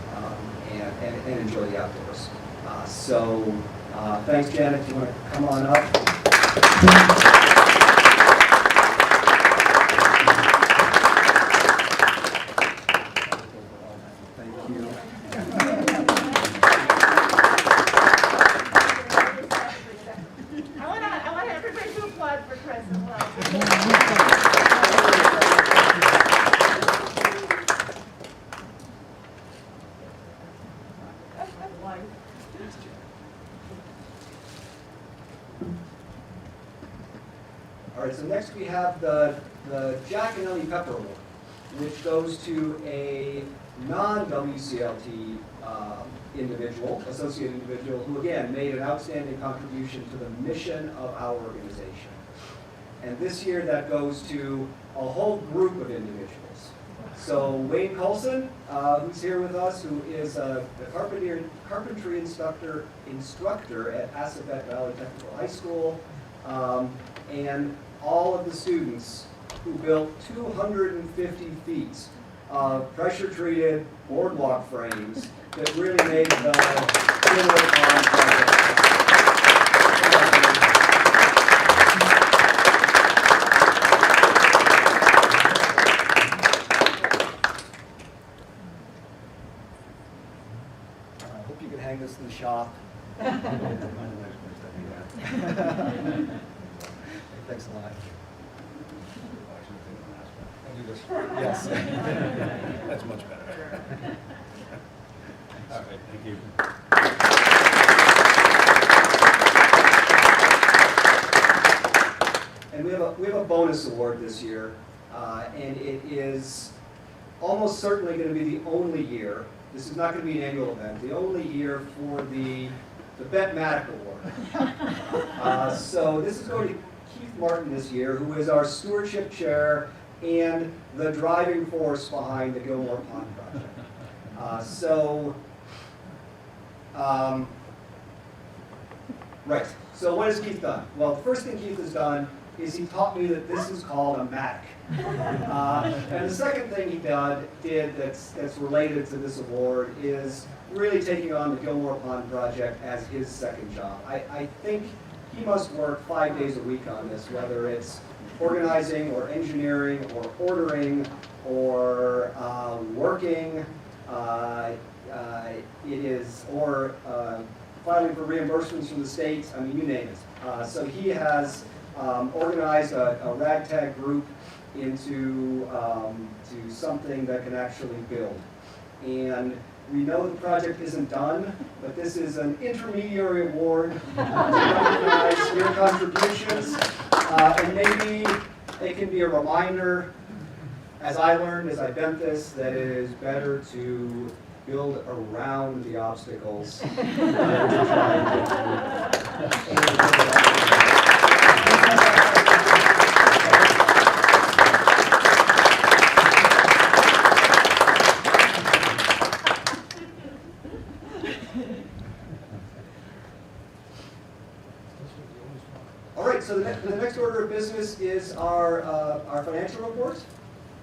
and enjoy the outdoors. So thanks, Janet. Do you want to come on up? I want everybody to applaud for Chris as well. All right, so next we have the Jack and Ellie Pepper Award, which goes to a non-WCLT individual, associate individual, who again made an outstanding contribution to the mission of our organization. And this year that goes to a whole group of individuals. So Wayne Colson, who's here with us, who is a carpentry instructor at Assabet Valley Technical High School, and all of the students who built 250 feet of pressure-treated boardwalk frames that really made the Gilmore Pond project. I hope you can hang this in the shop. Thanks a lot. Yes. That's much better. All right, thank you. And we have a bonus award this year, and it is almost certainly going to be the only year. This is not going to be an annual event. The only year for the Bet Matic Award. So this is going to Keith Martin this year, who is our stewardship chair and the driving force behind the Gilmore Pond project. Right, so what has Keith done? Well, the first thing Keith has done is he taught me that this is called a matic. And the second thing he did that's related to this award is really taking on the Gilmore Pond project as his second job. I think he must work 5 days a week on this, whether it's organizing or engineering or ordering or working, filing for reimbursements from the state, I mean, you name it. So he has organized a ragtag group into to something that can actually build. And we know the project isn't done, but this is an intermediary award to recognize your contributions. And maybe it can be a reminder, as I learned as I bent this, that it is better to build around the obstacles than to try and get through. All right, so the next order of business is our financial report.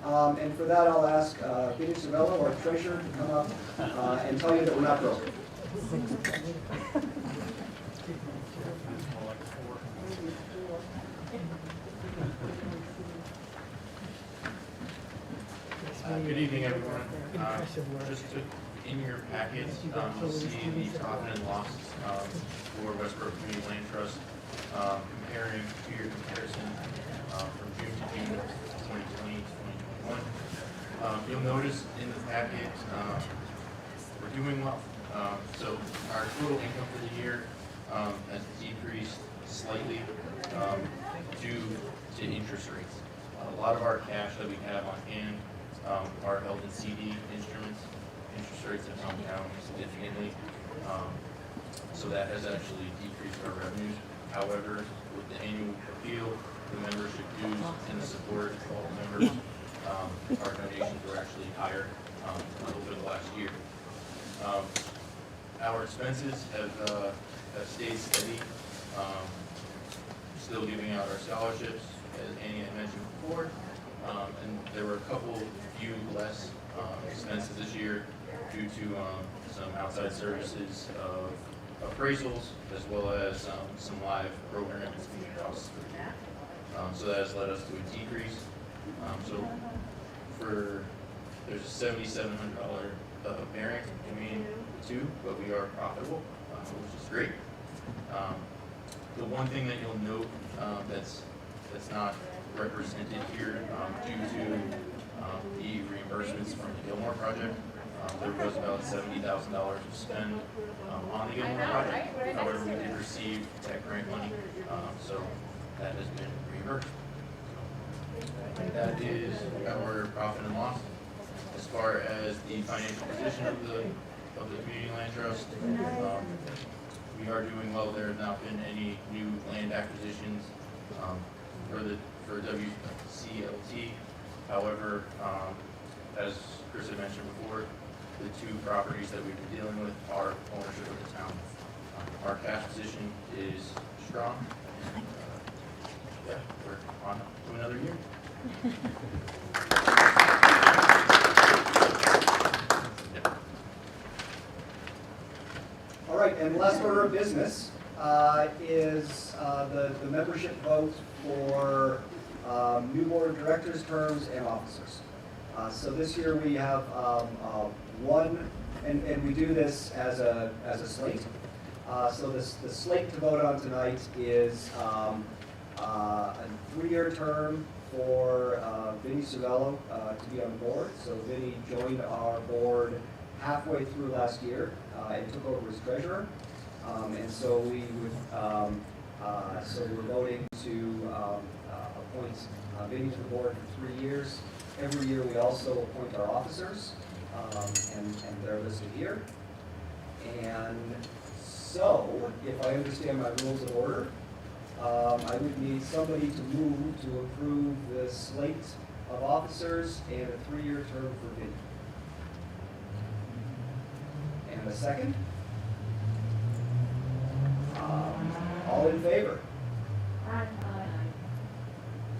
And for that, I'll ask Vinny Cervello, our treasurer, to come up and tell you that we're not broke. Good evening, everyone. Just in your packets, you'll see the profit and loss for Westborough Community Land Trust, comparing two-year comparison from June to June 2020 to 2021. You'll notice in the packet we're doing well. So our total income for the year has decreased slightly due to interest rates. A lot of our cash that we have on hand are held in CD instruments. Interest rates have come down significantly, so that has actually decreased our revenues. However, with the annual appeal, the membership dues, and the support of all the members, our donations were actually higher over the last year. Our expenses have stayed steady, still giving out our scholarships, as Annie had mentioned before, and there were a few less expenses this year due to some outside services of appraisals, as well as some live program and speaking costs for the year. So that has led us to a decrease. So there's a $7,700 variance between the two, but we are profitable, which is great. The one thing that you'll note that's not represented here due to the reimbursements from the Gilmore project. There was about $70,000 to spend on the Gilmore project. However, we did receive tech grant money, so that has been reimbursed. And that is our profit and loss. As far as the financial position of the Community Land Trust, we are doing well. There have not been any new land acquisitions for WCLT. However, as Chris had mentioned before, the two properties that we've been dealing with are ownership of the town. Our cash position is strong, and yeah, we're on to another year. All right, and the last order of business is the membership vote for new board of directors terms and officers. So this year we have one, and we do this as a slate. So the slate to vote on tonight is a 3-year term for Vinny Cervello to be on the board. So Vinny joined our board halfway through last year and took over as treasurer. And so we would, so we're voting to appoint Vinny to the board for 3 years. Every year we also appoint our officers, and they're listed here. And so, if I understand my rules of order, I would need somebody to move to approve the slate of officers and a 3-year term for Vinny. And a second? All in favor? Aye.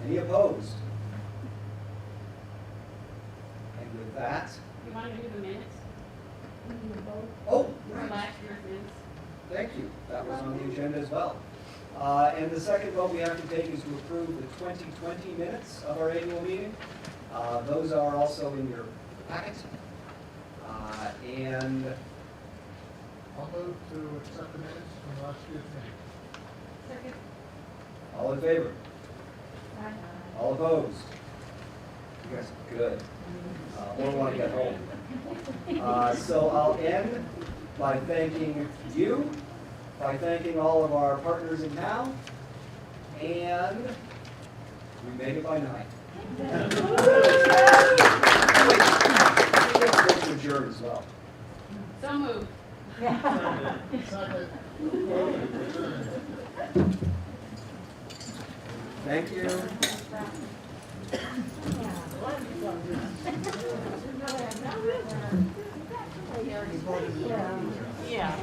Any opposed? And with that, You want to do the minutes oh, from right. last year's minutes? Thank you. That was on the agenda as well. And the second vote we have to take is to approve the 2020 minutes of our annual meeting. Those are also in your packet. And I'll move to accept the minutes from last year's meeting. Second. all in favor? Aye. All opposed? You guys are good. Or want to get home. So I'll end by thanking you, by thanking all of our partners in town, and we made it by 9. Wait, adjourn as well. So moved. Second. Thank you. Yeah.